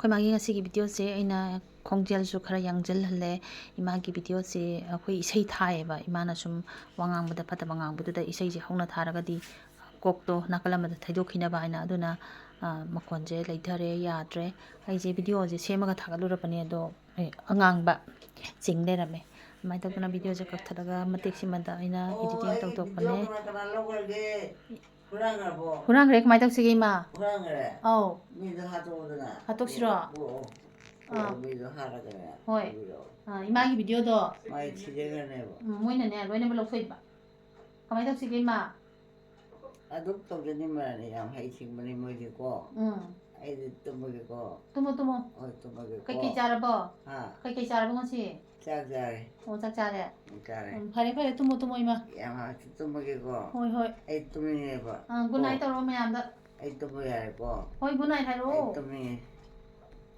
ꯑꯩꯈꯣꯏ ꯃꯥꯒꯤ ꯉꯁꯤꯒꯤ ꯚꯤꯗꯤꯑꯣꯁꯦ ꯑꯩꯅ ꯈꯣꯡꯖꯦꯜꯁꯨ ꯈꯔ ꯌꯥꯡꯖꯜꯍꯜꯂꯦ ꯏꯃꯥꯒꯤ ꯚꯤꯗꯤꯑꯣꯁꯦ ꯑꯩꯈꯣꯏ ꯏꯁꯩ ꯊꯥꯏꯌꯦꯕ ꯏꯃꯥꯅ ꯁꯨꯝ ꯋꯥ ꯉꯥꯡꯕꯗ ꯐꯠꯇꯕ ꯉꯥꯡꯕꯗꯨꯗ ꯏꯁꯩꯁꯦ ꯍꯧꯅ ꯊꯥꯔꯒꯗꯤ ꯀꯣꯛꯇꯣ ꯅꯥꯀꯜ ꯑꯃꯗ ꯊꯩꯗꯣꯛꯈꯤꯅꯕ ꯍꯥꯏꯅ ꯑꯗꯨꯅ ꯃꯈꯣꯟꯁꯦ ꯂꯩꯊꯔꯦ ꯌꯥꯗ꯭ꯔꯦ ꯑꯩꯁꯦ ꯚꯤꯗꯤꯑꯣꯁꯦ ꯁꯦꯝꯃꯒ ꯊꯥꯒꯠꯂꯨꯔꯕꯅꯦ ꯑꯗꯣ ꯑꯉꯥꯡꯕ ꯆꯤꯡ ꯂꯩꯔꯝꯃꯦ ꯑꯗꯨꯃꯥꯏꯅ ꯇꯧꯗꯅ ꯚꯤꯗꯤꯑꯣꯁꯦ ꯀꯛꯊꯠꯂꯒ ꯃꯇꯦꯛꯁꯤꯃꯗ ꯑꯩꯅ ꯏꯗꯤꯇꯤꯡ ꯇꯧꯊꯣꯛꯄꯅꯦ ꯍꯨꯔꯥꯟꯈ꯭ꯔꯦ ꯀꯃꯥꯏꯅ ꯇꯧꯁꯤꯒꯦ ꯏꯃꯥ ꯑꯧ ꯃꯤꯗ ꯍꯥꯠꯇꯣꯛꯑꯣꯗꯅ ꯍꯥꯠꯇꯣꯛꯁꯤꯔꯣ ꯃꯤꯗꯣ ꯍꯥꯠꯂꯒꯅꯦ ꯍꯣꯏ ꯏꯃꯥꯒꯤ ꯚꯤꯗꯤꯑꯣꯗꯣ ꯃꯥꯏ ꯊꯤꯖꯈ꯭ꯔꯅꯦꯕ ꯃꯣꯏꯅꯅꯦ ꯂꯣꯏꯅꯃꯛ ꯂꯧꯊꯣꯛꯏꯕ ꯀꯃꯥꯏꯅ ꯇꯧꯁꯤꯒꯦ ꯏꯃꯥ ꯑꯗꯨꯝ ꯇꯧꯖꯅꯤꯡꯕꯅꯤ ꯌꯥꯝ ꯍꯩꯁꯤꯡꯕꯅꯤ ꯃꯣꯏꯗꯤꯀꯣ ꯑꯩꯗꯤ ꯇꯨꯝꯃꯒꯦꯀꯣ ꯇꯨꯝꯃꯣ ꯍꯣꯏ ꯇꯨꯝꯃꯒꯦꯀꯣ ꯀꯩꯀꯩ ꯆꯥꯔꯕꯣ ꯍꯥ ꯀꯩꯀꯩ ꯆꯥꯔꯕꯣ ꯉꯁꯤ ꯆꯥꯛ ꯆꯥꯔꯦ ꯑꯣ ꯆꯥꯛ ꯆꯥꯔꯦ ꯆꯥꯔꯦ ꯐꯔꯦ ꯇꯨꯝꯃꯣ ꯏꯃꯥ ꯌꯥꯝ ꯍꯥꯛꯇꯤ ꯇꯨꯝꯃꯒꯦꯀꯣ ꯍꯣꯏ ꯑꯩ ꯇꯨꯝꯅꯤꯡꯉꯦꯕ ꯒꯨꯗ ꯅꯥꯏꯠ ꯇꯧꯔꯣ ꯃꯌꯥꯝꯗ ꯑꯩ ꯇꯨꯝꯕ ꯌꯥꯔꯦꯀꯣ ꯍꯣꯏ ꯒꯨꯗ ꯅꯥꯏꯠ ꯍꯥꯏꯔꯛꯑꯣ ꯑꯩ ꯇꯨꯝꯅꯤꯡꯉꯦ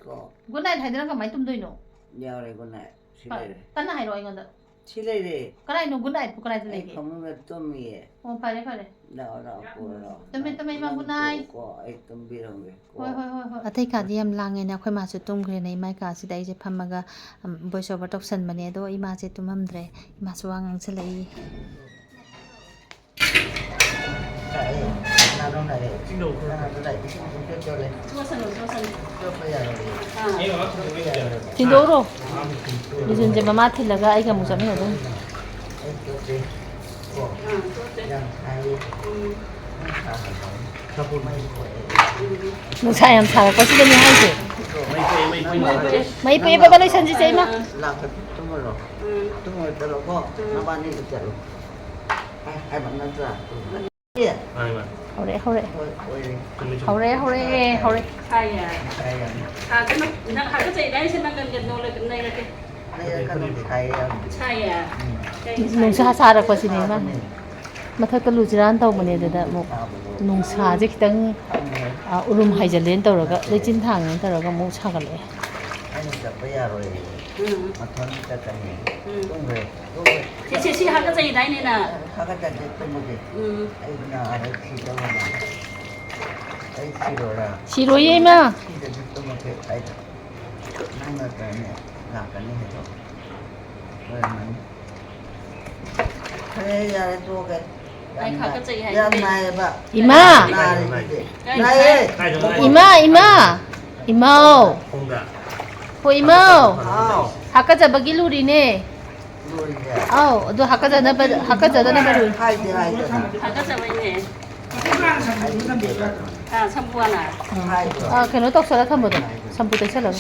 ꯀꯣ ꯒꯨꯗ ꯅꯥꯏꯠ ꯍꯥꯏꯗꯅ ꯀꯃꯥꯏꯅ ꯇꯨꯝꯗꯣꯏꯅꯣ ꯌꯥꯎꯔꯦ ꯒꯨꯗ ꯅꯥꯏꯠ ꯁꯤ ꯂꯩꯔꯦ ꯀꯟꯅ ꯍꯥꯏꯔꯛꯑꯣ ꯑꯩꯉꯣꯟꯗ ꯁꯤ ꯂꯩꯔꯦ ꯀꯗꯥꯏꯅꯣ ꯒꯨꯗ ꯅꯥꯏꯠꯄꯨ ꯀꯗꯥꯏꯗ ꯑꯩ ꯂꯩꯒꯦ ꯐꯃꯨꯡꯗ ꯇꯨꯝꯃꯤꯌꯦ ꯑꯣ ꯐꯔꯦ ꯂꯥꯛꯑꯣ ꯄꯨꯔꯣ ꯂꯥꯛꯑꯣ ꯇꯨꯝꯃꯦ ꯏꯃꯥ ꯅꯪ ꯒꯨꯗ ꯅꯥꯏꯠ ꯇꯣꯛꯑꯣꯀꯣ ꯑꯩ ꯇꯨꯝꯕꯤꯔꯝꯒꯦ ꯍꯣꯏ ꯑꯇꯩ ꯀꯥꯗꯤ ꯌꯥꯝ ꯂꯥꯡꯉꯦꯅ ꯑꯩꯈꯣꯏ ꯃꯥꯁꯨ ꯇꯨꯝꯈ꯭ꯔꯦꯅ ꯏꯃꯥ ꯀꯥꯁꯤꯗ ꯑꯩꯁꯦ ꯐꯝꯃꯒ ꯚꯣꯏꯁ ꯑꯣꯚꯔ ꯇꯧꯁꯟꯕꯅꯦ ꯑꯗꯣ ꯏꯃꯥꯁꯦ ꯇꯨꯝꯃꯝꯗ꯭ꯔꯦ ꯏꯃꯥꯁꯨ ꯋꯥ ꯉꯥꯡꯁꯜꯂꯛꯏ ꯊꯤꯟꯗꯣꯛꯎꯔꯣ ꯂꯨꯖꯨꯟꯁꯦ ꯃꯃꯥ ꯊꯤꯜꯂꯒ ꯑꯩꯒ ꯑꯃꯨꯛ ꯆꯠꯃꯤꯟꯅꯗꯣꯏꯅꯤ ꯅꯨꯡꯁꯥ ꯌꯥꯝ ꯁꯥꯔꯛꯄꯁꯤꯗꯅꯦ ꯍꯥꯏꯁꯦ ꯃꯩ ꯄꯣꯛꯑꯦ ꯕꯕꯥ ꯂꯣꯏꯁꯟꯁꯤꯁꯦ ꯏꯃꯥ ꯇꯨꯝꯃꯣ ꯅꯕꯥꯅꯤꯗ ꯆꯠꯂꯣ ꯍꯥꯏꯕ ꯅꯠꯇ꯭ꯔꯥ ꯍꯧꯔꯦ ꯅꯪ ꯍꯥꯒꯠꯆꯩꯗ ꯑꯩꯁꯦ ꯅꯪ ꯂꯩꯔꯛꯀꯦ ꯅꯨꯡꯁꯥ ꯁꯥꯔꯛꯄꯁꯤꯅꯦ ꯏꯃꯥ ꯃꯊꯛꯇ ꯂꯨꯖꯤꯔꯥꯅ ꯇꯧꯕꯅꯦ ꯑꯗꯨꯗ ꯑꯃꯨꯛ ꯅꯨꯡꯁꯥꯁꯦ ꯈꯤꯇꯪ ꯎꯔꯨꯝ ꯍꯥꯏꯖꯜꯂꯦꯅ ꯇꯧꯔꯒ ꯂꯩꯆꯤꯟ ꯊꯥꯡꯉꯦꯅ ꯇꯧꯔꯒ ꯑꯃꯨꯛ ꯁꯥꯒꯠꯂꯛꯑꯦ ꯑꯩꯅ ꯆꯠꯄ ꯌꯥꯔꯣꯏ ꯃꯊꯟ ꯆꯠꯀꯅꯤ ꯇꯨꯝꯈ꯭ꯔꯦ ꯁꯤ ꯍꯥꯒꯠꯆꯩꯗꯥꯏꯅꯦꯅ ꯍꯥꯒꯠꯆꯗꯦ ꯇꯨꯝꯃꯒꯦ ꯑꯩꯅ ꯑꯥꯗ ꯊꯤꯗꯧꯕ ꯑꯩ ꯊꯤꯔꯣꯔꯥ ꯁꯤꯔꯣꯏꯌꯦ ꯏꯃꯥ ꯊꯤꯗꯗꯤ ꯇꯨꯝꯃꯒꯦ ꯑꯩꯗ ꯅꯪꯅ ꯀꯩꯅꯣ ꯂꯥꯛꯀꯅꯤ ꯍꯥꯏꯗꯣ ꯑꯣꯏꯔꯝꯒꯅꯤ ꯐꯔꯦ ꯌꯥꯔꯦ ꯇꯣꯛꯑꯒꯦ ꯌꯥꯝ ꯅꯥꯏꯌꯦꯕ ꯏꯃꯥ ꯏꯃꯥꯎ ꯍꯣꯏ ꯏꯃꯥꯎ ꯍꯥꯀꯠꯆꯕꯒꯤ ꯂꯨꯔꯤꯅꯦ ꯑꯥꯎ ꯑꯗꯨ ꯍꯥꯀꯠꯆꯗꯅꯕ ꯂꯨꯔꯤ ꯀꯩꯅꯣ ꯇꯧꯁꯜꯂ ꯊꯝꯕꯗꯣ ꯁꯝꯄꯨ ꯇꯩꯁꯜꯂꯒ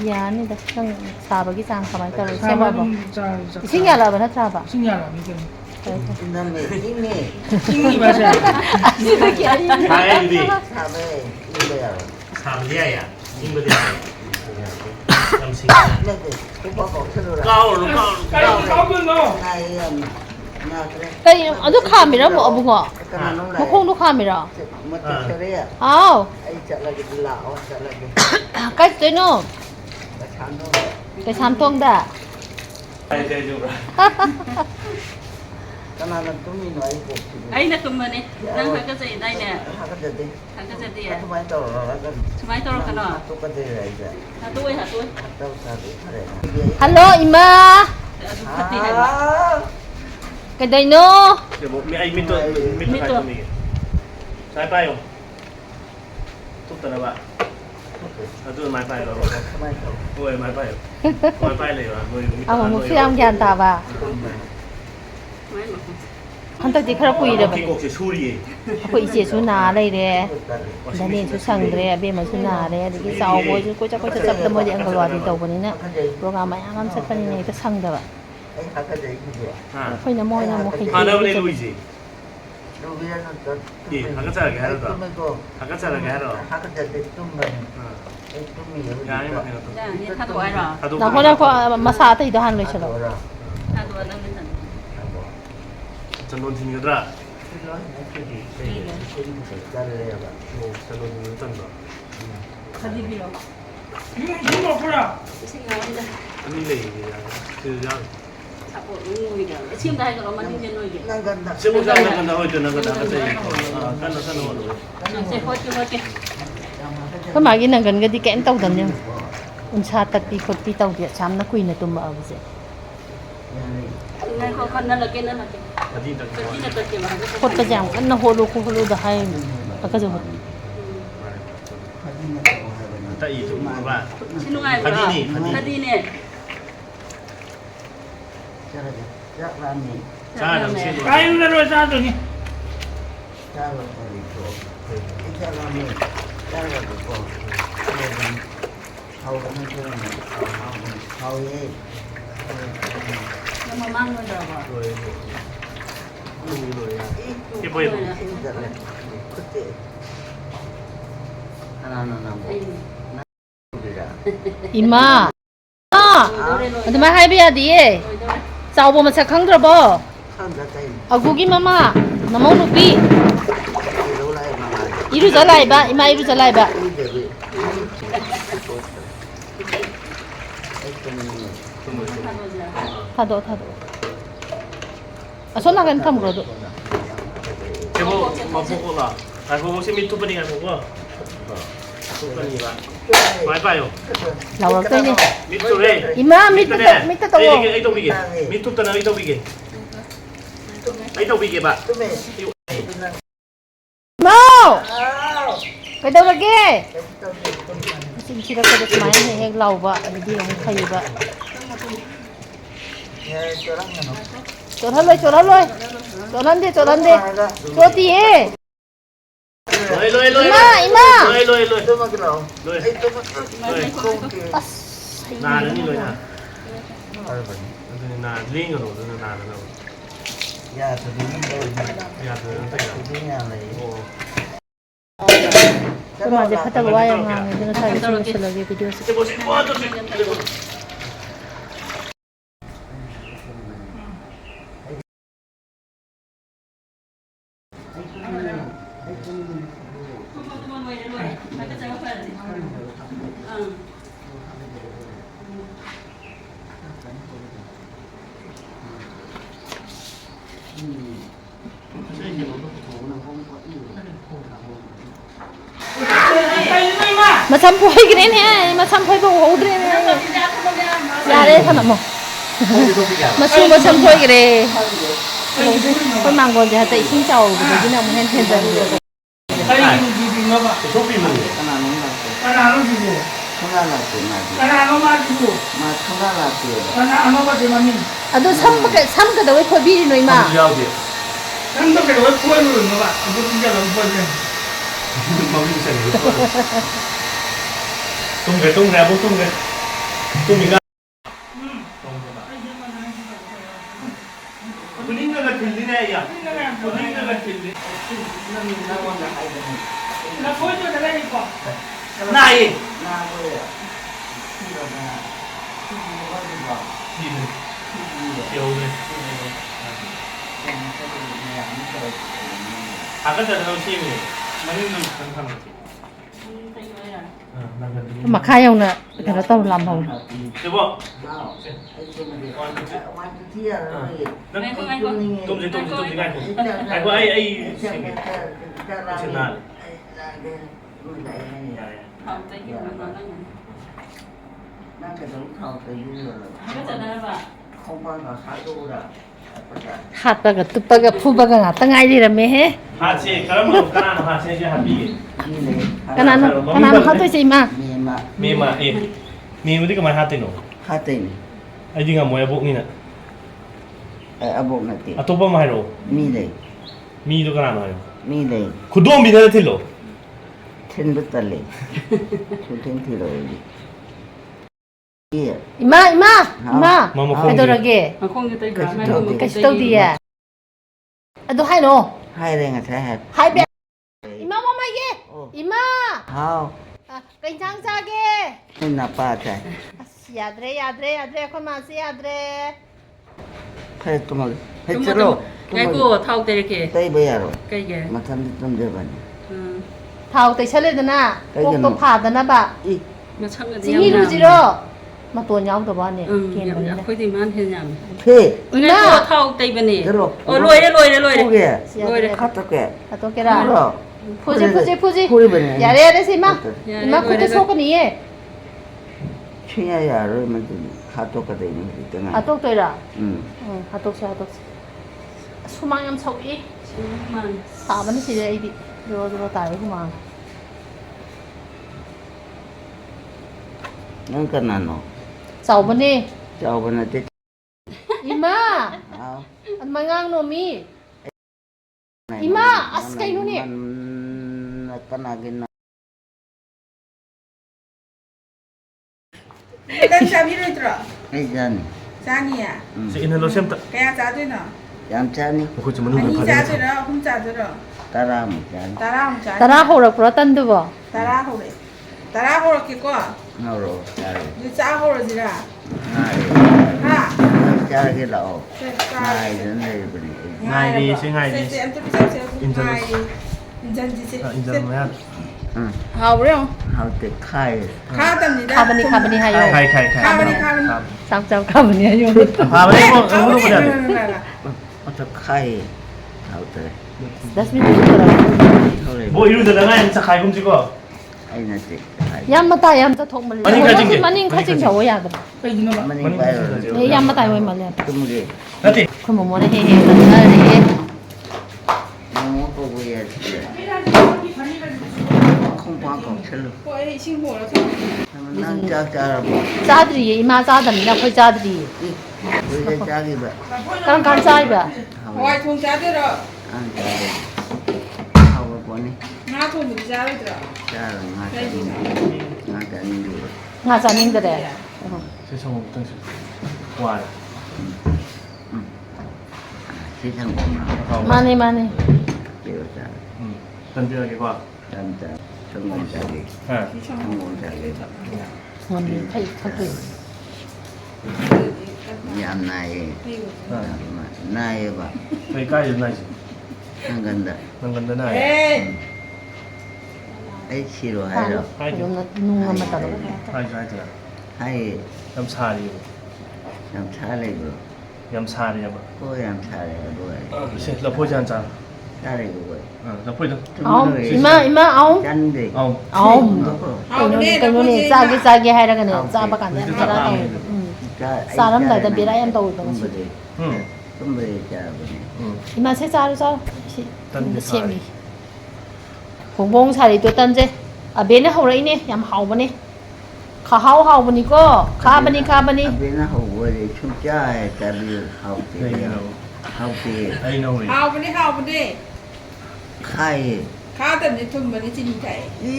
ꯌꯥꯅꯤꯗ ꯅꯪ ꯁꯥꯕꯒꯤ ꯆꯥꯡ ꯀꯃꯥꯏꯅ ꯇꯧꯔꯒ ꯁꯦꯝꯃꯕꯣ ꯏꯁꯤꯡ ꯌꯥꯜꯂꯛꯑꯕ ꯅꯠꯇ꯭ꯔꯕ 이승이 알아니 그럼 사람이야. 인거야. 잠시만. 까오로. ꯀꯩ ꯑꯗꯨ ꯈꯥꯝꯃꯤꯔ ꯑꯕꯨꯡꯉꯣ ꯃꯈꯣꯡꯗꯣ ꯈꯥꯝꯃꯤꯔꯣ ꯑꯥꯎ ꯀꯥꯏ ꯆꯠꯇꯣꯏꯅꯣ ꯀꯩꯁꯥꯝꯊꯣꯡꯗ ꯀꯅꯥꯅ ꯇꯨꯝꯃꯤꯅꯣ ꯑꯩ ꯀꯣꯛꯁꯤꯗ ꯑꯩꯅ ꯇꯨꯝꯕꯅꯦ ꯅꯪ ꯍꯥꯒꯠꯆꯩꯗꯥꯏꯅꯦ ꯍꯥꯒꯠꯆꯗꯦ ꯍꯥꯒꯠꯆꯗꯦ ꯑꯗꯨꯃꯥꯏꯅ ꯇꯧꯔꯒ ꯁꯨꯃꯥꯏꯅ ꯇꯧꯔꯛꯀꯅꯣ ꯍꯥꯠꯇꯣꯛꯀꯗꯣꯏꯔ ꯑꯩꯁꯦ ꯍꯥꯠꯇꯣꯛꯑꯣꯏ ꯍꯥꯠꯇꯣꯛꯇ꯭ꯔꯗꯤ ꯐꯔꯦ ꯍꯜꯂꯣ ꯏꯃꯥ ꯑꯗꯨ ꯐꯠꯇꯦ ꯍꯥꯏꯕ ꯀꯩꯗꯧꯅꯣ ꯑꯩ ꯃꯤꯠꯇꯣ ꯊꯥꯏ ꯁꯥꯏ ꯄꯥꯏꯌꯣ ꯇꯨꯞꯇꯅꯕ ꯑꯗꯨ ꯃꯥꯏ ꯄꯥꯏꯔꯣ ꯍꯣꯏ ꯃꯥꯏ ꯄꯥꯏꯌꯣ ꯃꯥꯏ ꯄꯥꯏ ꯂꯩꯔꯣ ꯑꯃꯨꯛꯁꯨ ꯌꯥꯝ ꯒ꯭ꯌꯥꯟ ꯇꯥꯕ ꯍꯟꯗꯛꯇꯤ ꯈꯔ ꯀꯨꯏꯔꯕꯅꯦ ꯀꯣꯛꯁꯦ ꯁꯨꯔꯤꯌꯦ ꯑꯩꯈꯣꯏ ꯏꯆꯦꯁꯨ ꯅꯥ ꯂꯩꯔꯦ ꯙꯅꯦꯁꯨ ꯁꯪꯗ꯭ꯔꯦ ꯑꯕꯦꯝꯃꯁꯨ ꯅꯥꯔꯦ ꯑꯗꯒꯤ ꯆꯥꯎꯕ ꯍꯣꯏꯁꯨ ꯀꯣꯏꯆꯠ ꯆꯠꯄꯗ ꯃꯣꯏꯗꯤ ꯑꯪꯒꯜꯋꯥꯗꯤ ꯇꯧꯕꯅꯤꯅ ꯄ꯭ꯔꯣꯒ꯭ꯔꯥꯝ ꯃꯌꯥꯝ ꯑꯃ ꯆꯠꯄꯅꯤꯅ ꯍꯦꯛꯇ ꯁꯪꯗꯕ ꯑꯩꯈꯣꯏꯅ ꯃꯣꯏꯅ ꯑꯃꯨꯛ ꯍꯥꯟꯅꯕꯅꯦ ꯂꯨꯏꯁꯦ ꯍꯥꯒꯠꯆꯔꯒꯦ ꯍꯥꯏꯔꯣ ꯍꯥꯒꯠꯆꯔꯒꯦ ꯍꯥꯏꯔꯣ ꯍꯥꯒꯠꯆꯗꯦ ꯇꯨꯝꯕꯅꯤ ꯑꯩ ꯇꯨꯝꯃꯤꯌꯦ ꯊꯥꯗꯣꯛꯑꯣ ꯍꯥꯏꯔꯣ ꯅꯈꯣ ꯃꯁꯥ ꯑꯇꯩꯗꯣ ꯍꯥꯟꯅ ꯂꯣꯏꯁꯤꯜꯂꯣ ꯊꯥꯗꯣꯛꯑꯣ ꯅꯪ ꯆꯟꯗꯣꯟ ꯊꯤꯟꯒꯗ꯭ꯔꯥ ꯆꯜꯂꯦꯕ ꯆꯟꯗꯣꯟ ꯊꯤꯟꯕ ꯆꯟꯕ꯭ꯔꯣ ꯈꯗꯤꯕꯤꯔꯣ 이거 뭐야? 이승이 나옵니다. ꯑꯅꯤ ꯂꯩꯌꯦ ꯌꯥꯎꯔꯦ 자꾸 응우이가 지금도 할 거만 이제 너에게. ꯅꯪꯒꯟꯗ 세모자 나간다 호이도 나간다 같이 깐나 이제 허게. ꯌꯥꯝ ꯍꯥꯒꯠꯆ ก็มากินนั่งกันก็ดีแกนเต้าดันเนี่ยอุนชาตัดปีกดปีเต้าเดียช้ำนักคุยในตัวมาเอาสิ ngay khó khăn là cái nữa là cái อาทิตย์ต่าง cái là cái mà คนประจำกันนะโฮโลคุโฮโลดะให้แล้วก็จะหมด แต่อีทุกมาว่า xin lỗi ai mà đi nè ใช่เราเชื่อ Kayu na rin sa ato ni. nó mà mang rồi rồi โดยดูเลยเก็บไว้ อีมาอันทำไมให้พี่อาดีเจ้าบ่มาสักครั้งเดียวบ่อากูกินมาม่าน้ำมันลูกพี่อีรู้จะไล่บ่อีมาอีรู้จะไล่บ่ท่าโดอ่ะส่วนนั้นกันทำกระโดด เก็บมาพวกเราแต่พวกที่มีทุบปนิกันพวกเราทุบปนิกันไม่ไปอยู่ เราเราตัวนี้ มิตุเร่ อีมามิตรตัว ไอ้ตัวบิ๊กมิตุตันไอ้ตัวบิ๊กไอ้ตัวบิ๊กบ้า มาไปดูละเก้สิ่งที่เราจะหมายให้เราบ่อันนี้ของใครบ่จดทันเลยจดทันเลยจดทันดิจดตีเอเลยอีมา เลยนานแล้วนี่เลยนะนานลิงกันหนูนานแล้วยาตัวนี้ยาตัวนั้นเป็นอะไรโอ้ Sama aja kata gua yang ngambil dengan saya sih lagi video sih. 제 모습 와 또. Mà xăm phôi cái này nè, mà xăm phôi bộ hổ đây nè. Ra đây thằng nào mà. Mà xu mà xăm phôi cái này. Con mang con thì tại xin chào của cái nào mà hen hen dần. Kayu di nga ba? 소피 뭐. Kanano di mo? Kanano ma di mo? Kanano ba di mami? À tôi xăm cái đầu phôi bi rồi mà. 야게. Nando ka daw kuha mo nga ba? Ito tinja lang kuha niya. 마음이 동네 뭐 동네. 동이가. 군인가가 들리네 야. 군인가가 들리. Na kuha niyo na lang ito. 나이. 여우네. 아까 전에 너 팀이 많이는 강한 거지. Mà khai không nè, cái nó tao làm không. 여보. 좀 아이고 아이 지나. không tới khi mà nó cái trận này bà Hạt baga, tu baga, phu baga ngah, tengah ini ramai he. 하체 그러면 까나 하체 이제 합이. Kanan hatu sih ma. 미마 예. 미 어디가 말 하테노. Hatin. 아이디가 뭐야 복이나. Abok nanti. 아토바 마이로. Mile. 미도 까나 나요. Mile. 구도 미나 틀로. Ten betul le. Ten kilo le. Iya. Ima. Mama Cái đồ lagi. mà không như tay cả Kasih tahu dia. Aduh hai no. Hai dengan sehat. Hai be. Ima mama ye. Ima. How? Kencang sage. Kenapa cai? Yadre, kau masih yadre. Hai tu mal. Hai cero. cái của thau tê kìa Tay bayar. cái kìa Macam tu jawaban. Thảo tay chale dana. Kok to pha dana ba. Ih. mà chắc là Jingi lu jiro. มาตัวเย้าตัวบ้านเนี่ย อืม เกณฑ์แบบนี้นะ ค่อยที่มันเห็นยัง เฮ้ย อุ้ยน่าเท่าตีบันนี่โอ้รวยได้รวยได้รวย โอเค รวยได้ ข้าวตะแกะ a to kera หรอ fuji fuji Puri bene. yare yare sima ima kutu soko ni ye ချင်းရရရမတူခါတော့ကတဲ့နေတယ်ငါ atok toira อืม atok sa atok sumang yam sok i มัน sa ban si de idi ro tai sumang นั่นก็นั่นเนาะ sau ban ni เจ้าบนนั้นเด็ด ima เอา an mangang no mi Ima, as kayo ni. มันก็น่ากินนะ Dan sabi rin ito. ไอ้จานี่ Sani ya. Si ina lo siyempre. Kaya sa atin no. ยามจานี่ Bukod sa manunod Ani pa sa rin. atin no. Kung sa atin no. ตารามจาน Tara mo sa. tara ho ra pro tan du bo Tara ho rin. Tara ho rin ko. เฮาโรจารี Di sa ho rin sila. ง่าย Ha. จารีเรา Sa ง่ายจังเลยบริ Ngay di, si ngay di. Sa ito sa siya. Injan. Injan di si. Injan mo yan. อืม Ha rin. เฮาแต่ไข่ Ka tam ni da. ka bani hayo Kay, kay, kay. Kabani. sam sam ka bani hayo Ha, balik mo. Ang ulo ko dyan. มันจะไข่เฮาแต่ das mi tu ra เท่าไหร่ Bo, ilu na lang sa kay kung siko. ไอ้นั่นสิไข่ yam ma ta yam ta thok ma le Maning ka jing. maning ka jing chawo ya da มันนี่ไปเลย yam ma ta wai ma le ตุ้มเก Dati. kun mo mo ne he he ta na re น้องก็ไปยัดเสียคงฟังของฉันเลย Ko ay sing ho ra. มันนั่งจ้าจ้าบ่ za dri ye ima za da mi na khoi za dri คุยได้จ้ากี่แบบ kan kan za ba Hoy thong sa atin ro. อ่านจ้าเลยเข้าไปก่อนนี่ Nga thong mo sa atin ro. จ้าเลยงานแต่นี่ดู nga za ning de re Si Song Tang si. Why? ที่ทางผมนะ ma ne ma ne เกี่ยวจ้า Tan pila kay kwa. ตามจ้าชงกันจ้าเลย Ha. ชงกันจ้าเลย ngon ni phai phai ยามนายนายบ่ May kaya na si. ทางกันได้ Nang ganda na. Eh. ไอ้ชิโร่ให้เรา Hay. yo na nung nga ma ta ro Hay, hay tala. ให้ Yam sari. ยามช้าเลยบ่ Yam sari ba. ก็ยามช้าเลยด้วย Si, la po dyan sa. ช้าเลยด้วย La po dyan. au ima au จันเด็ก Aw. au How cái nó này ra cái hay là cái này ra ba cảnh này ra đâu จ้า sa lắm lại tầm biệt em đâu bằng ไม่ chị ได้ Hmm. ก็ไม่ได้จ้าบ่นี่ ima sẽ ra đâu sao Tân Việt xem Hải. đi hùng bông xài đi tôi tân chứ ở bên này hậu đấy nè nhắm hậu bên này khá hậu bên này có khá bên này อันเป็นหัวเลยชุบจ้าแต่เรื่องเฮาเตียเฮาเตีย I know it. How many how many? ไข่ Ka tam ni thong mo ni chin kai. อี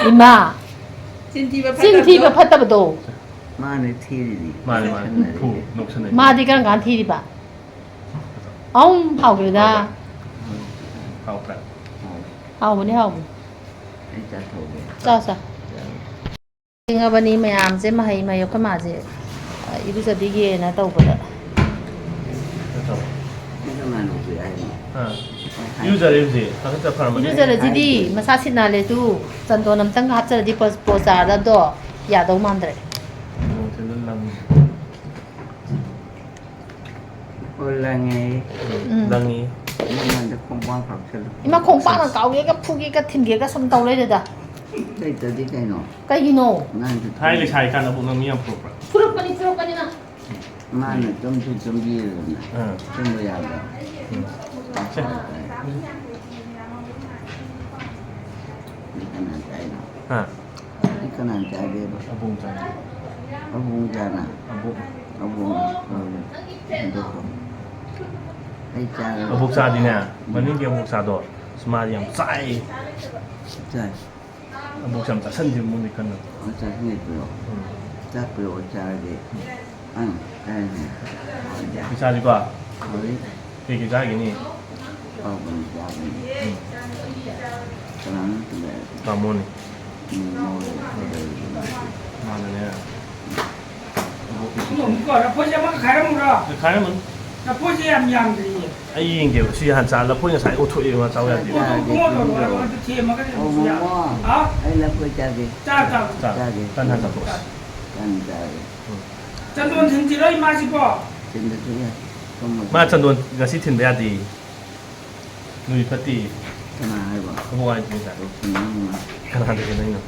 ima Chin ti ba xin thi và phát tập đồ มาในที่ดี Mali, mali. Pu, nuksan eh. mà đi cái ngắn thi đi bà ông hậu rồi ra How pra. hậu bên này hậu ไอ้จ้าโทรเลย sao saoจริงๆวันนี้แม่อามเจ๊มาให้มายกขึ้นมาเจ๊อีดูจะดีเกนะเต้าปะละ Ito. ไม่ต้องมาหนูไปไอ้นี่ Ha. User is it. Bakit sa farm? อีดูจะเลยจีดีมาซาสินาเลยตูจันโดน้ำตั้งหัดจะดีโพสาแล้วดออย่าต้องมันเลย Sila lang. คนละไง Lang ni. มันจะคงวางผักฉัน อีมาคงป้าหนังเก่าเงี้ยก็พูกี้ก็ทิ้งเงี้ยก็สมเตาเลยเด้อ ได้ตัวที่ไงเนาะ ก็ยิโน่ งานจะ Thai le chai kan abu nang miyang pro pra. ฟรุปกันนี่นะ มันจมจุจมยีเลยนะ Ha. จมไม่ยากเลย Siya. นี่ขนาดใจเนาะ Ha. นี่ขนาดใจเลยบ่ Abong chai. เอาบุญจานะ Abong. เอาบุญดูไอ้จ้า Abong sa din na. Maning yung abong sa do. Sumali ang chai. ใช่ Abong sa tasan din mo ni kan. เอาจ้าที่เปล่าจ้าเปล่าจ้าเด็กได้เนี่ยเอาจ้า Isa di ba? เฮ้ย Kiki sa gini. เอาบุญจ้าเป็นกำลังเป็น Tamo ni. มีโม่เลย Mana niya. Nung ko na po siya makakaya mo ra. Kaya man. Na po siya yam yam di. ꯑꯩ ꯌꯦꯡꯒꯦꯕ ꯁꯤ ꯍꯥꯟ ꯆꯥ ꯂꯐꯣꯏ ꯉꯁꯥꯏ ꯑꯣꯊꯣꯛꯑꯦꯕ ꯆꯥꯎ ꯌꯥꯗꯦ ꯑꯩ ꯂꯐꯣꯏ ꯆꯥꯗꯦ ꯆꯥꯗꯦ ꯇꯟ ꯍꯥꯟ ꯆꯥꯊꯣꯛꯑꯣ ꯇꯟ ꯆꯥꯗꯦ ꯆꯟꯗꯣꯟ ꯊꯤꯟꯁꯤꯔꯣ ꯏꯃꯥꯁꯤꯕꯣ ꯆꯤꯟꯗꯁꯨ ꯌꯥꯏ ꯃꯥ ꯆꯟꯗꯣꯟ ꯉꯁꯤ ꯊꯤꯟꯕ ꯌꯥꯗꯦ ꯅꯨꯃꯤꯠ ꯐꯠꯇꯦ ꯀꯅꯥ ꯍꯥꯏꯕ ꯍꯋꯥꯏ ꯊꯤꯟꯕ ꯅꯪꯅ ꯀꯅꯥꯗꯒꯤ ꯅꯪꯅ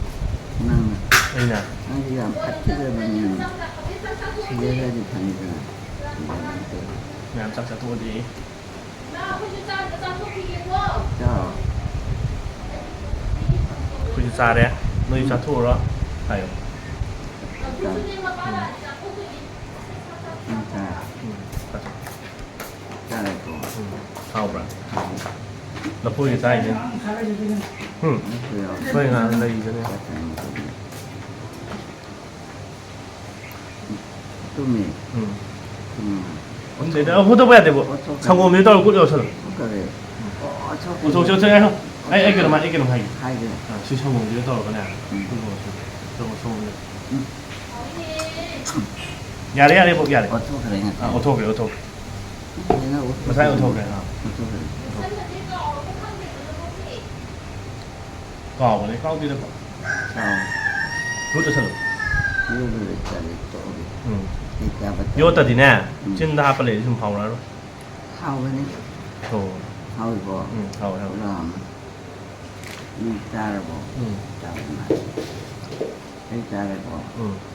ꯅꯪꯅ ꯑꯩꯅ ꯅꯪꯁꯤ ꯌꯥꯝ ꯐꯠꯈꯤꯗꯕꯅꯤ ꯁꯤꯗꯒꯗꯤ ꯐꯪꯉꯤꯗꯅ ꯃꯌꯥꯝ ꯆꯥꯛ ꯆꯥꯊꯣꯛꯑꯗꯤ ꯆꯥꯎ ꯑꯩꯈꯣꯏꯁꯨ ꯆꯥꯔꯦ ꯅꯣꯏꯁꯨ ꯆꯥꯊꯣꯛꯎꯔꯣ ꯍꯥꯏꯌꯣ ꯆꯥꯊꯣꯛ ꯆꯥꯔꯦꯀꯣ ꯍꯥꯎꯕ꯭ꯔꯥ ꯂꯐꯣꯏꯒ ꯆꯥꯏꯅꯦ ꯍꯣꯏ ꯉꯥ ꯂꯩꯕꯅꯦ ꯇꯨꯝꯃꯤ ꯗ ꯍꯨꯗꯕ ꯌꯥꯗꯦꯕꯣ ꯁꯪꯒꯣꯝꯗꯤ ꯇꯧꯔ ꯀꯨꯠ ꯌꯧꯁꯜꯂꯣ ꯑꯣꯊꯣꯛ ꯉꯥꯏꯈꯣ ꯑꯩ ꯀꯩꯅꯣꯝ ꯍꯥꯏꯒꯦ ꯁꯤ ꯁꯪꯒꯣꯝꯁꯤꯗ ꯇꯧꯔꯒꯅꯦ ꯌꯥꯔꯦ ꯌꯥꯔꯦ ꯄꯣꯛ ꯌꯥꯔꯦ ꯑꯣꯊꯣꯛꯈ꯭ꯔꯦ ꯉꯁꯥꯏ ꯑꯣꯊꯣꯛꯈ꯭ꯔꯦ ꯀꯥꯎꯕꯅꯦ ꯀꯥꯎꯗꯦꯗꯀꯣ ꯀꯨꯠ ꯌꯧꯁꯜꯂꯣ ꯌꯣꯠꯇꯗꯤꯅꯦ ꯆꯤꯟꯗ ꯍꯥꯞꯄ ꯂꯩꯔꯗꯤ ꯁꯨꯝ ꯍꯥꯎꯔꯛꯑꯔꯣꯏ ꯍꯥꯎꯒꯅꯤ ꯑꯣ ꯍꯥꯎꯏꯀꯣ ꯍꯥꯎꯋꯦ ꯍꯥꯎꯋꯦ ꯆꯥꯔꯕꯣ ꯆꯥꯕꯅ ꯑꯩ ꯆꯥꯔꯦꯀꯣ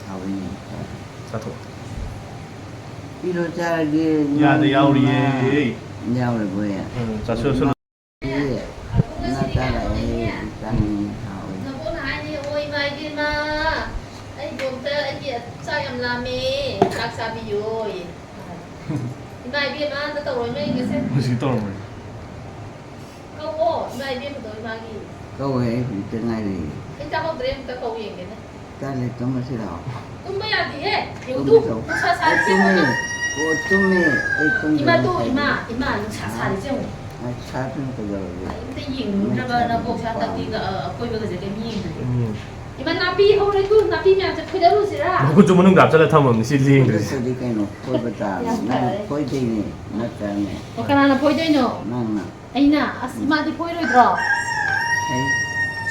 ꯍꯥꯎꯏꯅꯤ ꯆꯥꯊꯣꯛ ꯄꯤꯔꯣ ꯆꯥꯔꯒꯦ ꯌꯥꯗ ꯌꯥꯎꯔꯤꯌꯦ ꯌꯥꯎꯔꯤꯕꯣ ꯆꯥꯁꯨ ꯉꯥ ꯆꯥꯔꯛꯑꯦ ꯆꯥꯅꯤꯡꯉꯤ ꯍꯥꯎꯏ ꯅꯕꯣꯛꯅ ꯍꯥꯏꯅꯤ ꯑꯣ ꯏꯃꯥ ꯏꯕꯦꯝꯃ ꯑꯩꯕꯣꯛꯇ ꯑꯩꯒꯤ ꯆꯥꯛ ꯌꯥꯝ ꯂꯥꯝꯃꯦ ꯆꯥꯛ ꯆꯥꯕꯤꯌꯣꯌꯦ ꯏꯃꯥ ꯏꯕꯦꯝꯃ ꯑꯝꯇ ꯇꯧꯔꯣꯏ ꯃꯩꯒꯁꯦ ꯍꯧꯖꯤꯛ ꯇꯧꯔꯝꯕꯅꯤ ꯀꯧꯑꯣ ꯏꯃꯥ ꯏꯕꯦꯝꯃꯗꯣ ꯏꯃꯥꯒꯤ ꯀꯧꯋꯦ ꯑꯩ ꯍꯧꯖꯤꯛꯇ ꯉꯥꯏꯔꯤ ꯑꯩ ꯆꯥꯍꯧꯗ꯭ꯔꯦ ꯑꯝꯇ ꯀꯧ ꯌꯦꯡꯒꯦꯅꯦ ꯆꯥꯂꯦ ꯇꯨꯝꯃꯁꯤꯔꯣ ꯇꯨꯝꯕ ꯌꯥꯗꯦꯍꯦ ꯌꯧꯗꯨ ꯅꯨꯡꯁꯥ ꯁꯥꯔꯤꯁꯦ ꯇꯨꯝꯃꯦ ꯑꯣ ꯇꯨꯝꯃꯦ ꯑꯩ ꯇꯨꯝꯃꯦ ꯏꯃꯥ ꯅꯨꯡꯁꯥ ꯁꯥꯔꯤꯁꯦ ꯌꯦꯡꯉꯨ ꯁꯥꯗꯅ ꯀꯩꯗꯧꯔꯒꯦ ꯑꯝꯇ ꯌꯦꯡꯅꯤꯡꯗ꯭ꯔꯕ ꯅꯕꯣꯛꯁꯦ ꯍꯟꯗꯛꯇꯤ ꯑꯀꯣꯏꯕꯒꯁꯦ ꯀꯩꯝ ꯌꯦꯡꯗ꯭ꯔꯦ ꯏꯃꯥ ꯅꯥꯄꯤ ꯍꯧꯔꯦꯀꯣ ꯅꯥꯄꯤ ꯃꯌꯥꯝꯁꯦ ꯐꯣꯏꯗꯠꯂꯨꯁꯤꯔꯥ ꯃꯈꯨꯠꯁꯨ ꯃꯅꯨꯡꯗ ꯍꯥꯞꯆꯜꯂ ꯊꯝꯃꯕꯅꯤ ꯁꯤ ꯂꯦꯡꯗ꯭ꯔꯤꯁꯦ ꯐꯣꯏꯗꯠꯇ꯭ꯔꯗꯤ ꯀꯩꯅꯣ ꯐꯣꯏꯕ ꯇꯥꯕꯅꯤ ꯅꯪ ꯐꯣꯏꯗꯣꯏꯅꯦ ꯅꯠꯇ꯭ꯔꯅꯦ ꯑꯣ ꯀꯅꯥꯅ ꯐꯣꯏꯗꯣꯏꯅꯣ ꯅꯪꯅ ꯑꯩꯅ ꯑꯁ ꯏꯃꯥꯗꯤ ꯐꯣꯏꯔꯣꯏꯗ꯭ꯔో ꯑꯩ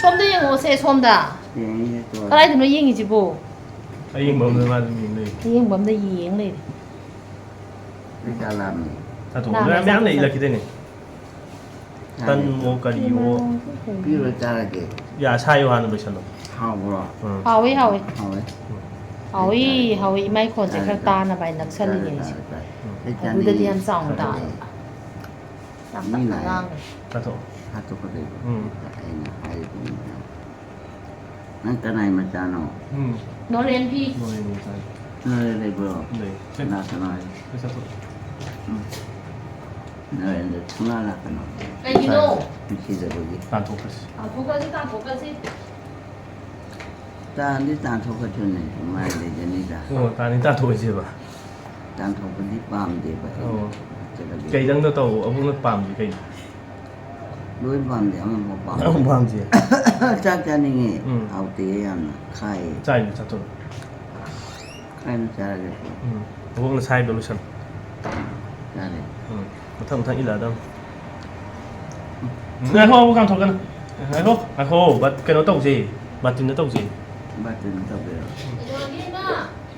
ꯁꯣꯝꯗ ꯌꯦꯡꯉꯛꯑꯣꯁꯦ ꯁꯣꯝꯗ ꯌꯦꯡꯉꯤꯁꯦ ꯇꯣ ꯀꯗꯥꯏꯗꯅꯣ ꯌꯦꯡꯉꯤꯁꯤꯕꯣ ꯑꯌꯤꯡꯕ ꯑꯃꯗ ꯃꯥ ꯑꯗꯨꯝ ꯌꯦꯡ ꯂꯩ ꯑꯌꯦꯡꯕ ꯑꯝꯗ ꯌꯦꯡ ꯂꯩꯔꯦ ꯑꯩ ꯆꯥꯂꯥꯝꯃꯤ ꯆꯥꯊꯣꯛ ꯃꯌꯥꯝ ꯂꯩ ꯏꯜꯂꯛꯈꯤꯗꯣꯏꯅꯦ ꯇꯟꯋꯣ ꯀꯔꯤꯋꯣ ꯄꯤꯔꯣ ꯆꯥꯔꯒꯦ ꯌꯥ ꯁꯥꯏꯌꯣ ꯍꯥꯟꯅ ꯂꯣꯏꯁꯜꯂꯣ ꯍꯥꯎꯕ꯭ꯔꯣ ꯍꯥꯎꯋꯤ ꯍꯥꯎꯋꯤ ꯍꯥꯎꯋꯦ ꯍꯥꯎꯋꯤ ꯍꯥꯎꯋꯤ ꯏꯃꯥꯏ ꯈꯣꯟꯁꯦ ꯈꯔ ꯇꯥꯅꯕ ꯍꯥꯏꯅ ꯅꯛꯁꯜꯂꯤꯅꯦ ꯑꯩꯁꯦ ꯑꯗꯨꯗꯗꯤ ꯌꯥꯝ ꯆꯥꯎꯅ ꯇꯥꯕ ꯌꯥꯝ ꯇꯞꯅ ꯉꯥꯡꯉꯦ ꯆꯥꯊꯣꯛ ꯍꯥꯠꯇꯣꯛꯀꯗꯣꯏꯕ ꯑꯩꯅ ꯍꯥꯏꯔꯤꯕꯅꯤ ꯅꯪ ꯀꯅꯥꯏ ꯃꯆꯥꯅꯣ ꯅꯣꯔꯦꯟꯒꯤ ꯅꯣꯏ ꯂꯩꯕ꯭ꯔꯣ ꯂꯩ ꯀꯅꯥ ꯀꯅꯥ ꯆꯥꯊꯣꯛ ꯅꯣꯏꯗ ꯁꯨꯡꯂꯥ ꯂꯥꯛꯀꯅꯣ ꯀꯩꯒꯤꯅꯣ ꯅꯨꯡꯁꯤꯗꯕꯒꯤ ꯇꯥꯟꯊꯣꯛꯈ꯭ꯔꯁꯤ ꯇꯥꯟꯊꯣꯛꯀꯁꯤ ꯇꯥꯟꯗꯤ ꯇꯥꯟꯊꯣꯛꯀꯗꯣꯏꯅꯦ ꯅꯨꯡꯉꯥꯏ ꯂꯩꯖꯅꯤꯗ ꯑꯣ ꯇꯥꯅꯤ ꯇꯥꯟꯊꯣꯛꯑꯁꯦꯕ ꯇꯥꯟꯊꯣꯛꯄꯗꯤ ꯄꯥꯝꯗꯦꯕ ꯑꯣ ꯀꯩꯗꯪꯗ ꯇꯧ ꯑꯕꯨꯡꯅ ꯄꯥꯝꯗꯤ ꯀꯩꯅꯣ ꯂꯣꯏ ꯄꯥꯝꯗꯦ ꯑꯃꯐꯥꯎ ꯄꯥꯝꯗꯦ ꯑꯃꯨꯛ ꯄꯥꯝꯗꯦ ꯆꯥꯛ ꯆꯥꯅꯤꯡꯉꯦ ꯍꯥꯎꯇꯦ ꯌꯥꯝꯅ ꯈꯥꯏꯌꯦ ꯆꯥꯏꯅ ꯆꯥꯊꯣꯛ ꯈꯥꯏꯅ ꯆꯥꯔꯒꯦ ꯑꯕꯨꯡꯅ ꯁꯥꯏꯗꯣ ꯂꯣꯏꯁꯜꯂꯣ ꯆꯥꯔꯦ ꯃꯊꯪ ꯃꯊꯪ ꯏꯜꯂꯛꯑꯗꯝ ꯉꯥꯏꯈꯣ ꯑꯕꯨꯡ ꯀꯥꯝꯊꯣꯛꯀꯅꯨ ꯉꯥꯏꯈꯣ ꯀꯩꯅꯣ ꯇꯧꯁꯦ ꯕꯥꯇꯤꯟꯗ ꯇꯧꯁꯦ ꯕꯥꯇꯤꯟ ꯇꯧꯕꯤꯔꯣ ꯏꯃꯥ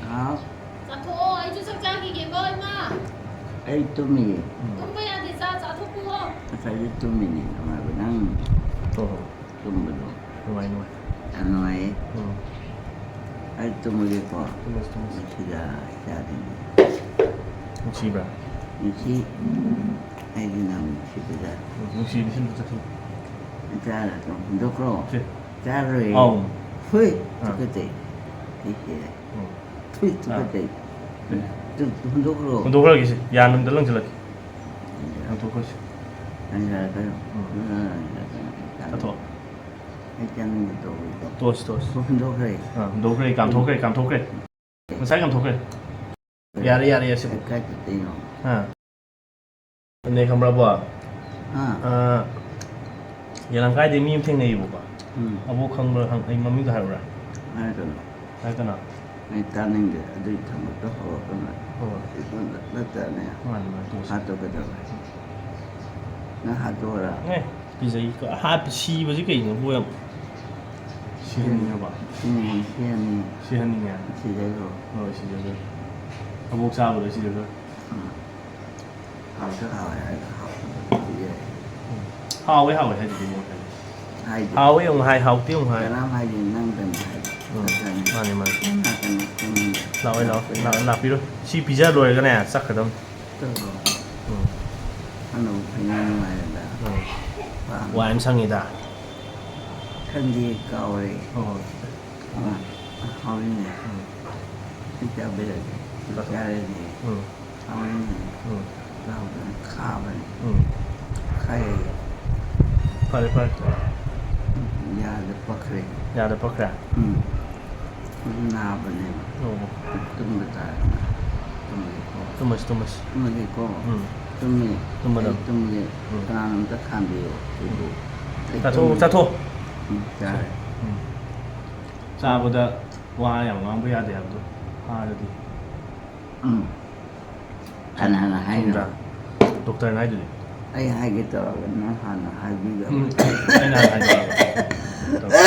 ꯍꯥꯎ ꯆꯥꯊꯣꯛꯑꯣ ꯑꯩꯁꯨ ꯆꯥꯛ ꯆꯥꯈꯤꯒꯦꯀꯣ ꯏꯃꯥ ꯑꯩ ꯇꯨꯝꯃꯤꯌꯦ ꯇꯨꯝꯕ ꯌꯥꯗꯦ ꯆꯥꯊꯣꯛꯄꯤꯌꯣ ꯉꯁꯥꯏꯗꯤ ꯇꯨꯝꯃꯤꯅꯤ ꯅꯨꯡꯉꯥꯏꯕ ꯅꯪ ꯍꯣꯏ ꯍꯣꯏ ꯇꯨꯝꯕꯗꯣ ꯅꯨꯡꯉꯥꯏ ꯅꯨꯡꯉꯥꯏ ꯌꯥꯝ ꯅꯨꯡꯉꯥꯏꯌꯦ ꯑꯩ ꯇꯨꯝꯃꯒꯦꯀꯣ ꯇꯨꯝꯃꯁꯤ ꯇꯨꯝꯃꯁꯤ ꯃꯁꯤꯗ ꯏꯆꯥꯁꯤꯡꯁꯦ ꯅꯨꯡꯁꯤꯕ꯭ꯔꯥ ꯅꯨꯡꯁꯤ ꯑꯩꯗꯤ ꯅꯪ ꯅꯨꯡꯁꯤꯕꯗ ꯅꯨꯡꯁꯤꯕꯤ ꯁꯤꯟꯕ ꯆꯠꯈꯤ ꯆꯥꯔ ꯑꯗꯨꯝ ꯍꯨꯟꯗꯣꯛꯈ꯭ꯔꯣ ꯁꯤ ꯆꯥꯔꯣꯏ ꯑꯧ ꯍꯨꯏ ꯇꯨꯀꯠꯆꯩ ꯑꯩꯁꯦ ꯍꯨꯏ ꯇꯨꯀꯠꯆꯩ ꯍꯨꯟꯗꯣꯛꯈ꯭ꯔꯣ ꯍꯨꯟꯗꯣꯛꯈ꯭ꯔꯒꯦꯁꯦ ꯌꯥꯅꯨꯡꯗ ꯂꯪꯁꯤꯜꯂꯛꯀꯦ ꯍꯨꯟꯗꯣꯛꯈ꯭ꯔꯁꯤ ꯆꯥꯊꯣꯛ ꯑꯩ ꯆꯥꯅꯤꯡꯕ ꯇꯧꯋꯤꯀꯣ ꯇꯣꯁ ꯍꯨꯟꯗꯣꯛꯈ꯭ꯔꯦ ꯍꯨꯟꯗꯣꯛꯈ꯭ꯔꯦ ꯀꯥꯝꯊꯣꯛꯈ꯭ꯔꯦ ꯉꯁꯥꯏ ꯀꯥꯝꯊꯣꯛꯈ꯭ꯔꯦ ꯌꯥꯔꯦ ꯌꯥꯁꯤꯕꯨ ꯀꯥꯏ ꯆꯠꯇꯣꯏꯅꯣ ꯑꯗꯨꯅꯦ ꯈꯪꯕ꯭ꯔꯥꯕꯣ ꯍꯥ ꯌꯦꯂꯪꯀꯥꯏꯗꯩ ꯃꯤ ꯑꯃ ꯊꯦꯡꯅꯩꯌꯦꯕꯀꯣ ꯑꯕꯣꯛ ꯈꯪꯕ꯭ꯔꯥ ꯑꯩ ꯃꯃꯤꯡꯗꯣ ꯍꯥꯏꯔꯨꯔꯥ ꯍꯥꯏꯔꯛꯀꯅꯨ ꯍꯥꯏꯔꯛꯀꯅꯣ ꯑꯩ ꯇꯥꯅꯤꯡꯗꯦ ꯑꯗꯨꯒꯤ ꯊꯕꯛꯇꯣ ꯍꯧꯔꯛꯀꯅꯨ ꯍꯣꯏ ꯑꯩꯉꯣꯟꯗ ꯅꯠꯇ꯭ꯔꯅꯦ ꯃꯥꯅꯤ ꯃꯥꯅꯤ ꯇꯣꯛꯑꯁꯤ ꯍꯥꯠꯇꯣꯛꯀꯗꯕ 那还多了， ꯄꯤꯖꯩ ꯁꯤꯕꯁꯤ ꯀꯩꯅꯣ ꯕꯣ ꯌꯥꯝ ꯁꯤꯍꯟꯅꯤꯡꯉꯕ 今年现在 ꯁꯤꯍꯟꯅꯤꯡꯉꯦ 是这个， ꯍꯣꯏ ꯁꯤꯖꯒ ꯑꯕꯣꯛ ꯆꯥꯕꯗ ꯁꯤꯖꯒ 好是好还是好，这个 ꯍꯥꯎꯋꯦ ꯍꯥꯎꯋꯦ ꯍꯥꯏꯗꯤ ꯀꯩꯅꯣ 还得， ꯍꯥꯎꯋꯦ ꯑꯃꯨꯛ ꯍꯥꯏ ꯍꯥꯎꯇꯦ ꯑꯃꯨꯛ ꯍꯥꯏ 咱们还得弄点还得， ꯃꯥꯅꯦ ꯃꯥꯅꯦ 那可能更 ꯂꯥꯛꯑꯣꯏ ꯂꯥꯛꯑꯣ ꯂꯥꯛꯄꯤꯔꯣ ꯁꯤ ꯄꯤꯖ ꯂꯣꯏꯔꯒꯅꯦ ꯆꯠꯀꯗꯝ 这个，俺都平安来的， ꯋꯥ ꯌꯥꯝ ꯁꯪꯉꯤꯗ 趁地高嘞， ꯍꯣꯏ 好一点，这家别的，家里的。 ꯍꯣꯏ 하면 나오는 카면 카에 ꯐꯔꯦ ꯐꯔꯦ 야를 bakre ꯌꯥꯗ ꯄꯛꯈ꯭ꯔꯦ 나버네 ꯑꯣ tum다 ꯇꯨꯝꯃꯁꯤ ꯇꯨꯝꯃꯁꯤ tum고 tum이 tummadam. tum이 그나는데 칸비요 ꯆꯥꯊꯣꯛ ꯆꯥꯊꯣꯛ 잘 ꯆꯥꯕꯗ ꯋꯥ ꯌꯥꯝ ꯉꯥꯡꯕ ꯌꯥꯗꯦ ꯍꯥꯏꯕꯗꯣ ꯍꯥꯏꯔꯗꯤ 하나 하이나 ꯗꯣꯛꯇꯔꯅ ꯍꯥꯏꯗꯨꯗꯤ ꯑꯩ ꯍꯥꯏꯒꯦ ꯇꯧꯔꯒ ꯅꯪ ꯍꯥꯟꯅ ꯍꯥꯏꯕꯤꯒ ꯑꯩꯅ ꯍꯥꯏꯗꯣꯛꯑꯕ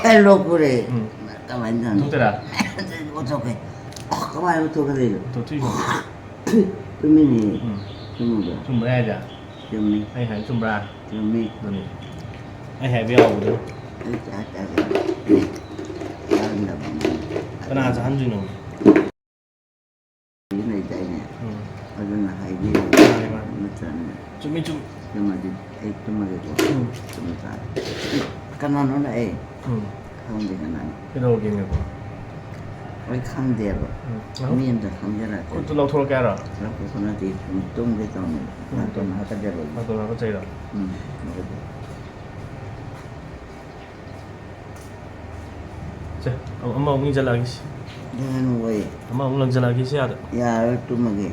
ꯑꯩ ꯂꯣꯛꯄꯨꯔꯦ ꯀꯃꯥꯏꯅ ꯇꯧꯅꯤ ꯊꯣꯛꯇꯣꯏꯔꯥ 어떡해 그만하면 어떡해 ꯊꯣꯛꯇꯣꯏꯅꯣ tum이니 tum이가 ꯆꯨꯝꯕ꯭ꯔꯥ ꯍꯥꯏꯁꯦ tum이 ꯑꯩ ꯍꯥꯏ ꯆꯨꯝꯕ꯭ꯔꯥ tum이 ꯑꯗꯨꯅꯤ ꯑꯩ ꯍꯥꯏꯕ ꯌꯥꯎꯕꯗꯣ ꯀꯅꯥ ꯆꯥꯍꯟꯗꯣꯏꯅꯣ ꯑꯗꯨꯅ ꯍꯥꯏꯕꯤꯌꯨ ꯅꯠꯇ꯭ꯔꯅ ꯆꯨꯝꯃꯤ ꯆꯨꯝꯃꯤ ꯆꯨꯝꯃꯗꯤ ꯑꯩ ꯇꯨꯝꯃꯒꯦꯀꯣ ꯆꯨꯝꯃ ꯇꯥꯔꯦ ꯀꯅꯥꯅꯣ ꯂꯥꯛꯑꯦ ꯈꯪꯗꯦ ꯀꯅꯥꯅꯣ ꯀꯩꯗꯧꯔꯒꯦꯅꯦꯀꯣ ꯑꯩ ꯈꯪꯗꯦꯕ ꯃꯤ ꯑꯝꯇ ꯈꯪꯖꯔꯛꯀꯦ ꯈꯨꯠꯇꯨ ꯂꯧꯊꯣꯔꯛꯀꯦ ꯍꯥꯏꯔꯣ ꯂꯧꯊꯣꯛꯄ ꯅꯠꯇꯦ ꯁꯨꯝ ꯇꯨꯝꯒꯦ ꯇꯧꯅꯤ ꯅꯥꯇꯣꯟ ꯍꯥꯀꯠꯆꯕꯒꯤ ꯅꯥꯇꯣꯟ ꯍꯥꯀꯠꯆꯩꯔꯣ ꯁꯦ ꯑꯃꯃꯨꯛ ꯏꯟꯖꯜꯂꯛꯑꯒꯦ ꯅꯪ ꯋꯥꯏ ꯑꯃꯃꯨꯛ ꯂꯪꯖꯜꯂꯛꯑꯒꯦ ꯁꯤ ꯌꯥꯗ ꯌꯥꯔꯣꯏ ꯇꯨꯝꯃꯒꯦ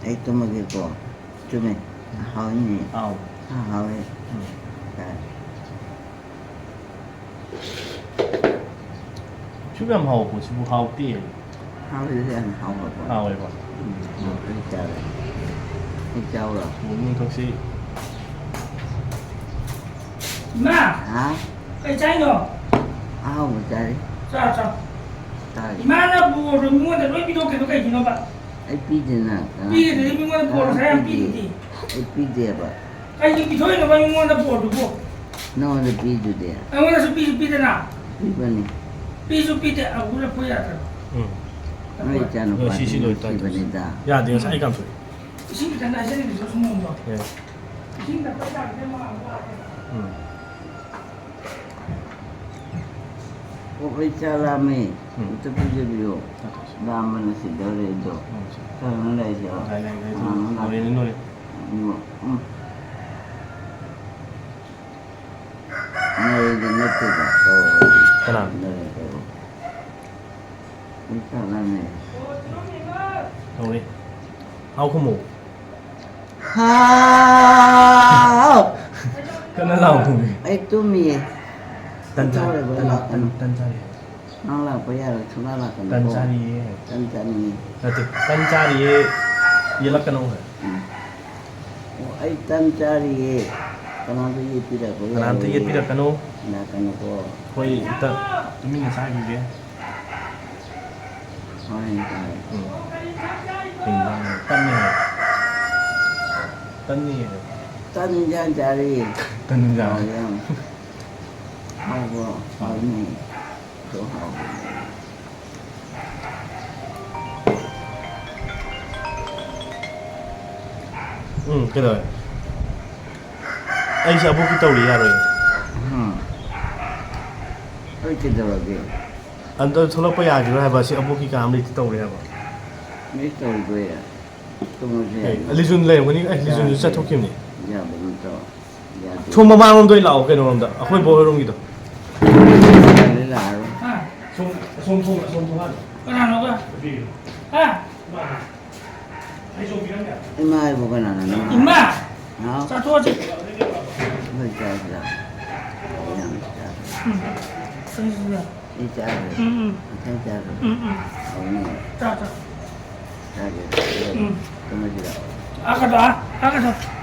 ꯑꯩ ꯇꯨꯝꯃꯒꯦꯀꯣ ꯆꯨꯝꯃꯦ ꯍꯥꯎꯏꯅꯦ ꯑꯥꯎ ꯍꯥꯎꯋꯦ ꯁꯤꯕꯨ ꯌꯥꯝ ꯍꯥꯎꯕ ꯄꯣꯠꯁꯤꯕꯨ ꯍꯥꯎꯇꯦ ꯍꯥꯎꯋꯦ ꯌꯥꯝ ꯍꯥꯎꯕ ꯍꯥꯎꯋꯦꯕ ꯑꯩ ꯆꯥꯔꯦ ꯑꯩ ꯆꯥꯎꯔꯣ ꯅꯨꯡꯊꯣꯛꯁꯤ ꯏꯃꯥ ꯍꯥ ꯀꯩ ꯆꯥꯏꯅꯣ ꯑꯍꯥꯎꯕ ꯆꯥꯔꯦ ꯆꯥ ꯆꯥꯔꯦ 이마나 부어도 미모한테 왜 비도케도 그냥 봐. ꯑꯩ ꯄꯤꯗꯦꯅ 삐게 미모한테 부어도 사람 삐지. ꯑꯩ ꯄꯤꯗꯦꯕ 아니 비도이는 봐 미모한테 부어도 부. ꯅꯉꯣꯟꯗ ꯄꯤꯗꯨꯗꯤ 아무나서 삐지 삐잖아. ꯄꯤꯕꯅꯤ 삐수 삐대 아 우리 보야 돼. ꯅꯣꯏ ꯏꯆꯥꯅꯨꯄꯥꯗꯤ ꯄꯤꯕꯅꯤꯗ ꯌꯥꯗꯦ ꯉꯁꯥꯏ ꯑꯩ ꯀꯥꯝꯊꯣꯛꯏ 신기 된다 신기 좀 숨는다. 예. 신기 빨리 되면 안 봐. ꯑꯩ ꯆꯥ ꯂꯥꯝꯃꯦ ꯑꯝꯇ ꯄꯤꯖꯕꯤꯌꯣ ꯂꯥꯝꯕꯅ ꯁꯤꯗꯧꯔꯦ ꯑꯗꯣ ꯀꯔꯝꯅ ꯂꯩꯁꯤꯔꯣ 노래는 노래 ꯅꯣꯏꯗꯤ ꯅꯠꯇꯦꯗ ꯀꯅꯥ ꯑꯩ ꯆꯥ ꯂꯥꯝꯃꯦ 노래 하우 고모 ꯍꯥꯎ 끝날 나오고 ꯑꯩ ꯇꯨꯝꯃꯤꯌꯦ 딴짜리 ꯅꯪ ꯂꯥꯛꯄ ꯌꯥꯔꯣꯏ ꯁꯨꯡꯂꯥꯛ ꯂꯥꯛꯀꯅꯨ 딴짜리에 ꯇꯟ ꯆꯥꯅꯤꯡꯉꯤ 나한테 딴짜리에 연락하는 거야 ꯑꯩ ꯇꯟ ꯆꯥꯔꯤꯌꯦ ꯀꯅꯥꯗ ꯌꯦꯠꯄꯤꯔꯛꯄ 나한테 예삐락하노 ꯂꯥꯛꯀꯅꯨꯀꯣ 거의 일단 주민이 사귀게 ꯍꯣꯔꯦꯟ ꯇꯥꯔꯦ 굉장히 딴니에요 ꯇꯟ ꯏꯟꯖꯥꯡ ꯆꯥꯔꯤ 딴는자 하고 하니 또 하고 응 그래 아이씨 아버기 떠오리 야로이 어떻게 들어게 안도 솔로빠 야기로 해봐 시 아버기 감리 떠오리 해봐 미스터 거야 또 뭐지 리준 레오니 리준 진짜 토끼니 야 뭐부터 야 총 마망놈도 일라오 그놈다 아코이 보여롱이다 라로 아, 송송한 그나 너가. 아, 이마 해보고 나는 임마. 어? 자 도와줘. 뭐 짜자 그냥 짜 그래서. 이 짜자 응. 그냥 짜자 응. 오늘 자. 짜자 또 뭐지라 아까도.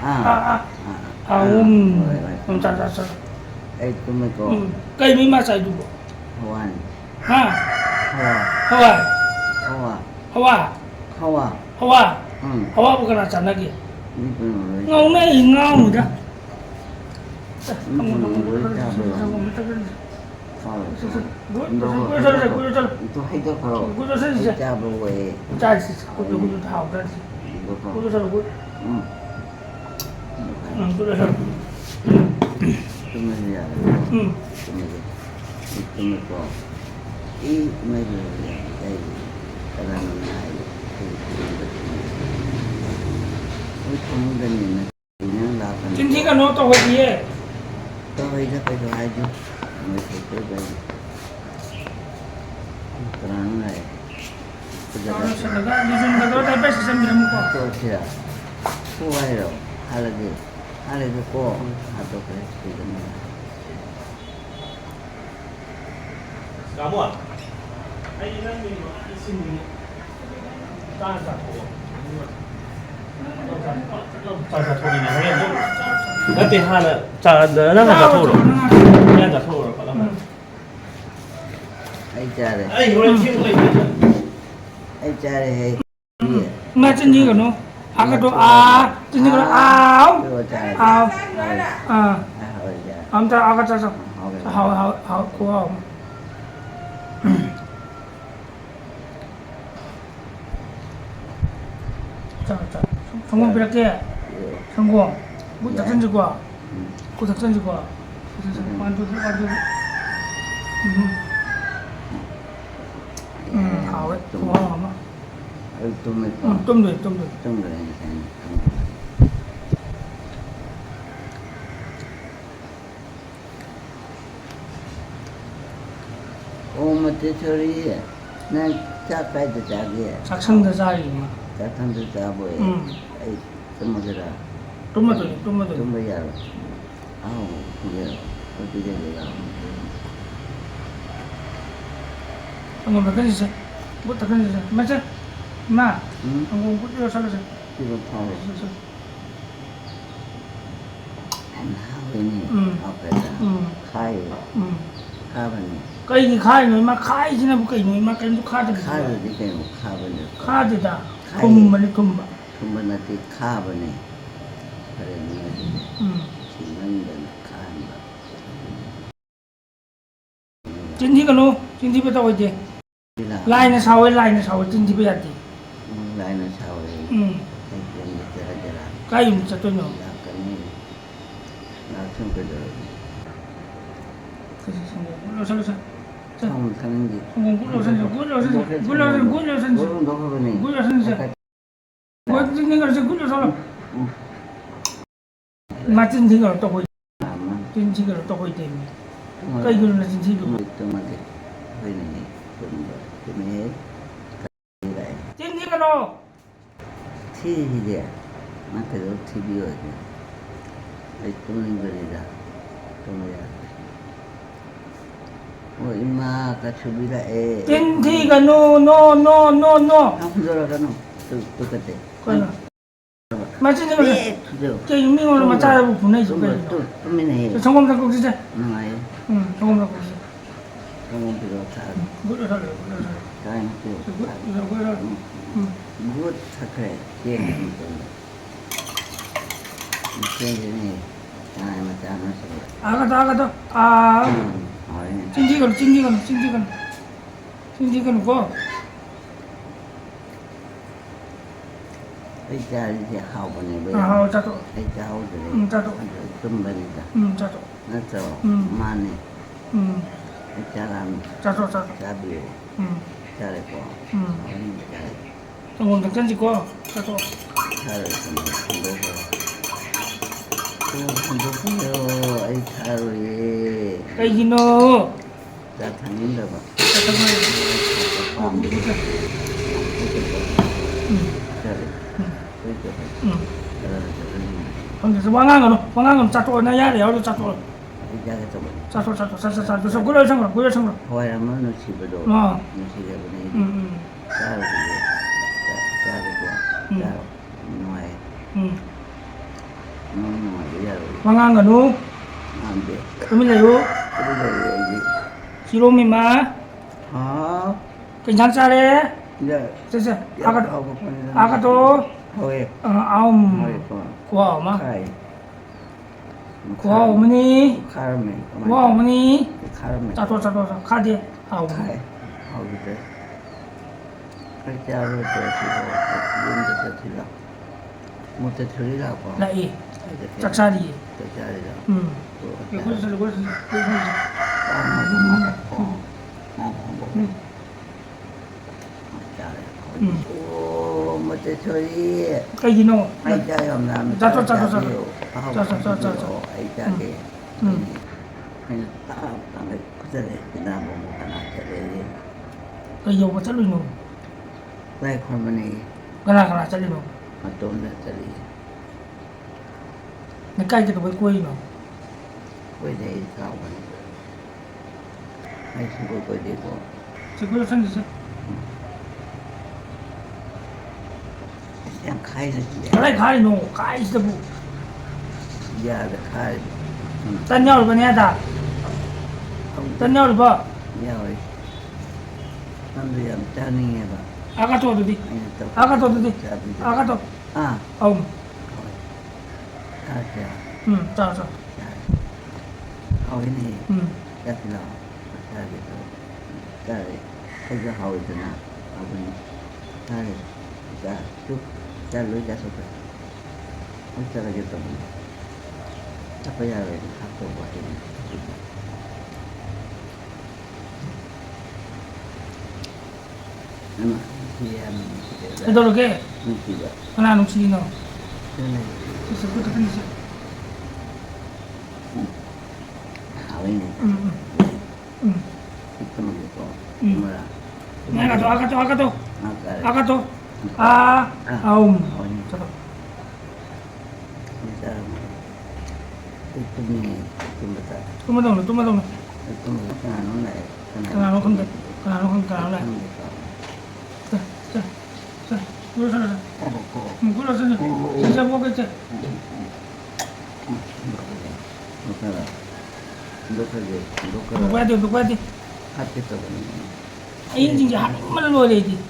아 자. Ai tumi ko. Cây mới mà xài đủ. Hawan. Ha. Hawa. Hawa. Hawa. Hawa. Hawa. Hawa. Hawa bukan acan lagi. Ni pun boleh. Ngau nih ngau dah. Ni pun boleh tak boleh. Itu itu kalau. Tak boleh. Cari sih, kudu tahu kan sih. Kudu tahu. Kudu tahu. Tumi dia. Tumi ko. May ay karang nai. Oi kamu ganyan na. Inang Cinti kan no to hoye. To hoye da kai ajo. May photo ba. Karang nai. Kalau sedekah di sini kalau tapi sistem bilang ko. To siya. Kuwai ro. Halage ko ato kare shi da na. Kamu ah? Ai nan ne ma isin ne. Ta ta ko. Ta ta ko ni ne. Nanti hala ta na ta ko ro. Ya ta ko ro pala ma. Ai chare. Ai ho le chin le. Ai chare hai. Nga cinti kan no. Agak doa, cinti kan aw. Aw. Amta agak cocok. Hao kuah. 자, 성공 비례게 성공. 뭐 작전 지과. 그 작전 지과. 완전. hảo đấy, không ngon lắm. Tôm này. Tôm rồi. Tôm rồi. Mà thế thôi nè, chắc phải được trả cái. Chắc chắn được trả gì mà. Chắc chắn được trả bồi. Ấy, tôm mà ra. Tôm mà Tôm bây giờ. Bây giờ Ang maganda siya. Buta ka siya. Macam, ma. Ang buta siya siya. Tidak tahu. Ini apa dah? Khai. Khai ni. Kai ni khai ni, ma khai sini bukan ni, ma kai tu khai tu. Khai ni kan khai ni. Khai tu dah. Tumba ni tumba. Tumba nanti khai ni. Hari ni. Sinan dan khai. Cinti kan lo, cinti betul aja. Lain sawai, cinti berarti. Lain sawai. Yang jalan-jalan. Kayu satu ni. Yang ni. Langsung ke dalam. Selesai. Kamu kan ni. Gula selesai. Gula selesai. Buat ini kan gula salah. Macam ni kan tak boleh. Cinti kan tak boleh demi. Kayu gula cinti tu. Itu mati. Ini. Ini. Cinti kan lo. TV dia. Mata tu TV aja. Itu ni berita. Tunggu. Oh, ima kacubila Cinti kan no. Aku jual kan tu kete. Mana? Macam ni kan. Kayak ini orang macam apa pun ni juga. Tu ni. Sanggup tak kau sih? Nai. Sanggup tak kau sih. Kamu pergi tak? Gula salah. Kain tu. Good sakre. Dia itu. Mungkin ni. Macam mana? Agak tu. Cinti kan kau. Ai cari dia hau bani be. Jatuh. Ai hau je. Jatuh. Kembali dah. Jatuh. Nato. Mane. Ai jalan. Jatuh. Cabi. Cari ko. Cari. Tunggu tak janji kau. Jatuh. Cari semua. Tunggu. Ai cari. Kayak gino. Datangin dah pak. Cari. Ang wangan jatuh na ya, dia jatuh. Jaga tu. Jatuh. Gula sang. Hoi ramai nusi bedo. Nusi dia beri. Cari dia. Cari dia. Cari. Nuai. Nuai dia. Manganganu, Ambe. Kamilayo, Lagi. Siro Mima, Ha? Kenyang Sare, Ya. Sese, Ya, Akat, apa pun. Akato, Hoi. Aum, Hoi ko. Kuau Ma, Kai. Kuau Mani, Carmen. Kuau Mani, Carmen. Satu, Kadi, Aum. Kai. Hau gitu. Kerja lu tu belum terjadi lah. Mau terjadi lah apa? Lai, Saksari. Terjadi lah. Ya, gue Oh, mau terjadi. Kayak gini. Ai jaya nam. Satu. Ai jaya. Ini tak tangan kita ni kita mau tanah jadi. Kayak apa calo ini? Baik harmoni Kana calo ini. atau nak jadi. Nakai kita buat kue ini. Kau ni kawan. Ai semua kau ni kau. Segera sendiri. Yang kaya ni. Kalau kaya no, kaya itu bu. Ya, ada kaya. Tanya apa ni ada? Tanya apa? Ya, oi. Nanti yang tani apa? Agak tu di. Ini tu. Agak tu di. Agak tu. Ah, Om. ada. Tahu. Kau ini. 嗯 Ya, lah. Ada tu. Dari. Kerja kau itu nak. Apa ni? Dari. Dah. Tu. Jalan jauh sampai. Macam lagi tu. Apa ya? Aku buat ini. Nama dia Itu loh ke? Tidak. Kana nung sino? Ini. Sebut apa ni? Hal ini. Itu begitu. Murah. Ni agak tu. Makar. Agak tu. Om. Oh ini. Cepat. Misal. Itu ni. Itu betul. Tunggu dong. Itu kan online. Kana nung kan. Guru sana. Guru sana. Siapa kau kecil? Makar. Dokter je. Buat dia. Hati tu. Ini jinjah. Mana lu ada ini?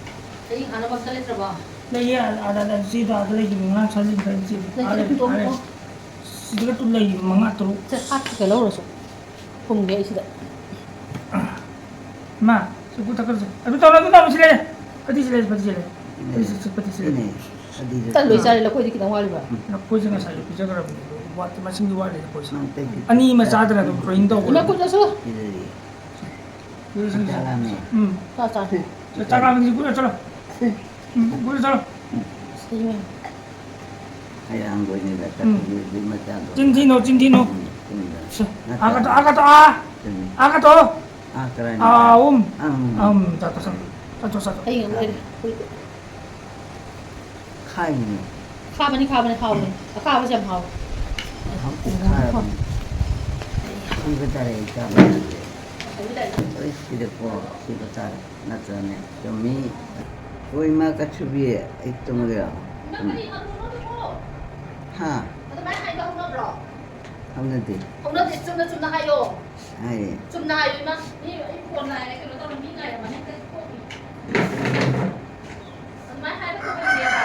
Ay, ano ba sa letra ba? Lagi ada situ ada lagi mengang saling kan situ. Ada. Situ tu lagi mengatur. Sa at ka lo so. Kung gay sila. Ma, sebut tak kerja. Aduh tahu mesti leh. Pati sila. Ini. Adi. Taloy sa ila ko di kita wali ba? Nak puji nggak saya, puji kerap. Buat macam dua ada puji. Nanti. Ani masalah ada tu perindah. Ina ko na so. Ini. Guru sana. Jalan ni. Sa sa. Cakap ni guru cakap. Guru cakap. Sige. Ayah anggo ini datang di macam tu. Cintino. Agak tu. Keren. Satu. Ay, nga mo. Khai ni. ข้าวมันนี่ข้าวมันข้าวเลยข้าวไม่ใช่ข้าว Khai. Ini betul ya. Jangan. ไม่ได้ Tidak kau si besar natanya. Kami, kau makan cubi itu mereka. น้ำมันนี่เอาดูน้ำพี่โก้ Ha, ทำไมให้ต้องน้ำหรอ kamu nanti. ผมน้ำติดจุ่มนะให้โย Hai. จุ่มนะให้มั้ยนี่ไอ้คนอะไรกันเราต้องมีไงมันให้พวกนี้ทำไมให้พวกนี้เสียค่ะ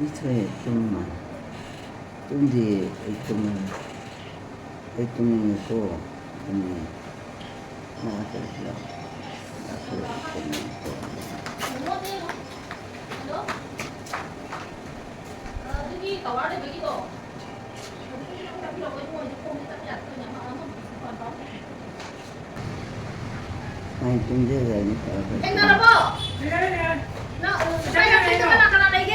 Itu cuma. Tundi itu itu ini. Nah, terus. Aku ini. ผมว่านี่เนาะที่ต่อว่าได้ไปกี่ตัวพี่เราไปด้วยคงจะจัดตัวอย่างมาเอาก่อนเนาะ Nah, itu dia ni. เอ็งนะล่ะพ่อน่ะใครใครจะมาขนาดไหนแก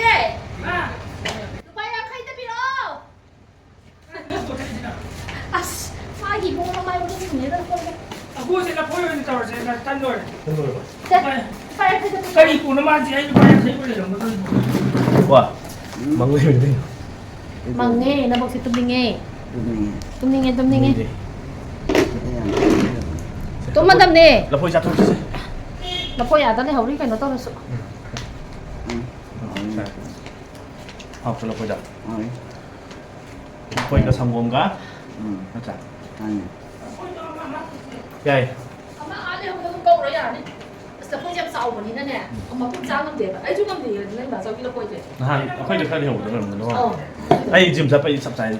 ไปอะใครจะพี่โรอ่ะมากี่โมงทำไมวันนี้ถึงเนี่ยเราคน Aku sila puyo ni tawar sila tandoor.ไปจะ Kali ko naman siya yung kaya sa iyo lang. Wah. Mangoy ini. Mangge, nabok si Tumingge. Ini. Tumingge. Yang. Tumadam ni. Lapor jatuh sih. Napo ya, tadi hauri kan nonton so. Học cho lapor jatuh. Oi. ꯑꯩꯈꯣꯏꯒ ꯁꯪꯒꯣꯝꯒ ꯅꯠꯇ꯭ꯔꯥ ꯌꯥꯏ ꯑꯃ ꯑꯥ ꯂꯩꯍꯧꯕꯗꯣ ꯑꯗꯨꯝ ꯀꯧꯔ ꯌꯥꯔꯅꯤ ꯑꯁ ꯂꯐꯣꯏꯁꯦ ꯌꯥꯝ ꯆꯥꯎꯕꯅꯤꯅꯅꯦ ꯃꯄꯨꯝ ꯆꯥ ꯉꯝꯗꯦꯕ ꯑꯩꯁꯨ ꯉꯝꯗꯦ ꯅꯪ ꯕꯥꯆꯧꯒꯤ ꯂꯐꯣꯏꯁꯦ ꯅꯍꯥꯟ ꯑꯩꯈꯣꯏꯗ ꯈꯔ ꯂꯩꯍꯧꯕꯗꯣ ꯀꯩꯅꯣ ꯑꯩ ꯖꯤꯝ ꯆꯠꯄꯩ ꯆꯞ ꯆꯥꯏ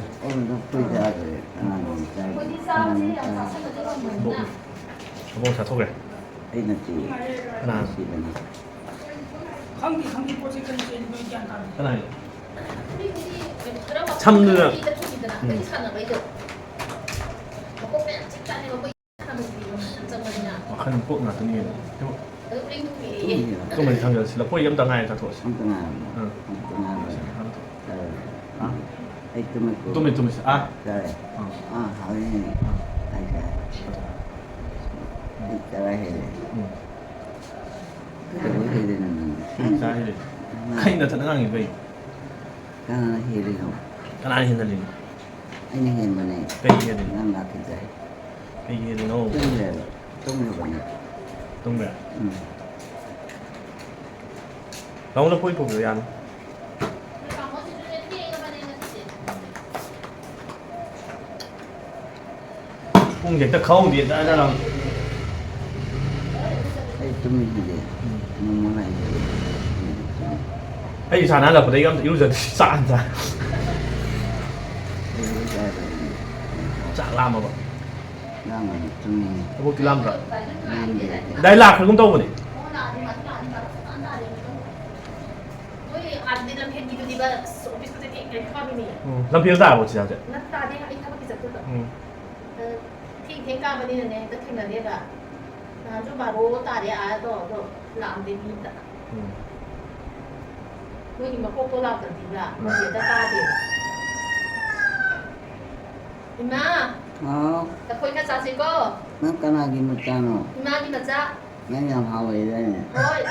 ꯑꯩꯈꯣꯏꯗꯤ ꯆꯥꯕꯁꯦ ꯌꯥꯝ ꯆꯥꯁꯤꯟꯕꯗꯤ ꯉꯝꯕꯅꯤꯅ ꯑꯕꯣꯛ ꯆꯥꯊꯣꯛꯈ꯭ꯔꯦ ꯑꯩ ꯅꯠꯇꯦ ꯀꯅꯥ ꯁꯤꯕꯅꯤ ꯈꯪꯗꯦ ꯄꯣꯠꯁꯦ ꯀꯔꯤ ꯆꯦꯟꯕ ꯒ꯭ꯌꯥꯟ ꯇꯥꯗꯦ ꯀꯅꯥ ꯍꯥꯏꯅꯣ ꯈꯔ ꯁꯝꯗꯨꯅ ꯊꯨꯈꯤꯗꯅ ꯑꯩ ꯁꯥꯟꯅꯕꯩꯗꯣ ꯃꯀꯣꯛ ꯃꯌꯥꯝ ꯆꯤꯛꯇꯥꯅꯦ ꯃꯈꯣꯏ ꯁꯥꯟꯅꯕꯗꯤ ꯆꯪꯕꯅꯤꯅ ꯋꯥꯈꯜ ꯄꯣꯠ ꯉꯥꯛꯇꯅꯤ ꯀꯩꯅꯣ ꯑꯗꯨ ꯎꯔꯤꯡ ꯊꯨꯡꯉꯦ ꯇꯨꯝꯃꯗꯤ ꯊꯝꯖꯜꯂꯁꯤ ꯂꯐꯣꯏ ꯑꯝꯇ ꯉꯥꯏꯔ ꯆꯥꯊꯣꯛꯑꯁꯤ ꯑꯝꯇ ꯉꯥꯏꯔꯝꯃꯣ ꯑꯝꯇ ꯉꯥꯏꯔꯝꯃꯣ ꯑꯩ ꯇꯨꯝꯃꯦꯀꯣ ꯇꯨꯝꯃꯦ ꯆꯥꯔꯦ ꯍꯥꯎꯔꯦꯅꯦ ꯑꯩ ꯆꯥꯔꯦ ꯑꯩ ꯆꯔꯥ ꯍꯦꯜꯂꯦ ꯀꯩꯗꯧꯕꯩ ꯍꯦꯜꯂꯤꯅꯣ ꯅꯪ ꯆꯥꯔꯦ ꯀꯩ ꯅꯊꯟꯗ ꯉꯥꯡꯉꯤ ꯀꯩ ꯀꯅꯥꯅ ꯍꯦꯜꯂꯤꯅꯣ ꯀꯅꯥꯅ ꯍꯦꯟꯖꯜꯂꯤꯅꯣ ꯑꯩꯅ ꯍꯦꯟꯕꯅꯦ ꯀꯩ ꯍꯦꯜꯂꯤꯅꯣ ꯅꯪ ꯂꯥꯛꯈꯤꯗ꯭ꯔꯦ ꯀꯩ ꯍꯦꯜꯂꯤꯅꯣ ꯇꯨꯝꯈ꯭ꯔꯕꯅꯦ ꯇꯨꯝꯈ꯭ꯔꯦ ꯂꯥꯎ ꯂꯐꯣꯏ ꯄꯨꯕꯤꯔꯣ ꯌꯥꯅꯤ ꯄꯨꯡꯁꯦ ꯍꯦꯛꯇ ꯈꯪꯍꯧꯗꯦ ꯖꯔ ꯑꯩ ꯇꯨꯝꯃꯤꯁꯤꯗꯤ ꯅꯣꯡꯃ ꯂꯥꯛꯏꯁꯤꯗꯤ ꯑꯩ ꯏꯁꯥꯅ ꯍꯜꯂꯛꯄꯗꯒꯤ ꯑꯝꯇ ꯏꯔꯨꯖꯗ꯭ꯔꯤ ꯆꯥꯛ ꯆꯥꯛ ꯂꯥꯝꯃꯕ ꯂꯥꯡꯒꯅꯤ ꯇꯨꯝꯃꯤ ꯑꯕꯣꯛꯇꯤ ꯂꯥꯝꯗ꯭ꯔꯥ ꯂꯥꯡꯗꯦ ꯗꯥꯏ ꯂꯥꯛꯈ꯭ꯔꯒꯨꯝ ꯇꯧꯕꯅꯤ ꯂꯝꯐꯦꯜ ꯇꯥꯔꯕꯣ ꯆꯤꯟꯖꯥꯛꯁꯦ ꯇꯥꯗꯦ ꯑꯩ ꯊꯕꯛꯀꯤ ꯆꯠꯄꯗ ꯊꯦꯡ ꯀꯥꯕꯅꯤꯅꯅꯦ ꯍꯦꯛꯇ ꯊꯦꯡꯅꯗꯦꯕ ꯅꯍꯥꯟꯁꯨ ꯕꯥꯔꯣ ꯇꯥꯔꯦ ꯑꯗꯣ ꯂꯥꯛꯑꯝꯗꯦ ꯃꯤꯗ ꯃꯣꯏꯒꯤ ꯃꯀꯣꯛꯇꯣ ꯂꯥꯛꯇ꯭ꯔꯗꯤꯕ ꯃꯣꯏꯁꯦ ꯍꯦꯛꯇ ꯇꯥꯗꯦꯕ 이마 ꯂꯐꯣꯏ ꯈꯔ ꯆꯥꯁꯤꯀꯣ ꯅꯪ ꯀꯅꯥꯒꯤ ꯃꯆꯥꯅꯣ 이마ꯒꯤ ꯃꯆꯥ ꯅꯪ ꯌꯥꯝ ꯍꯥꯎꯋꯦꯗꯥꯏꯅꯦ ꯍꯣꯏ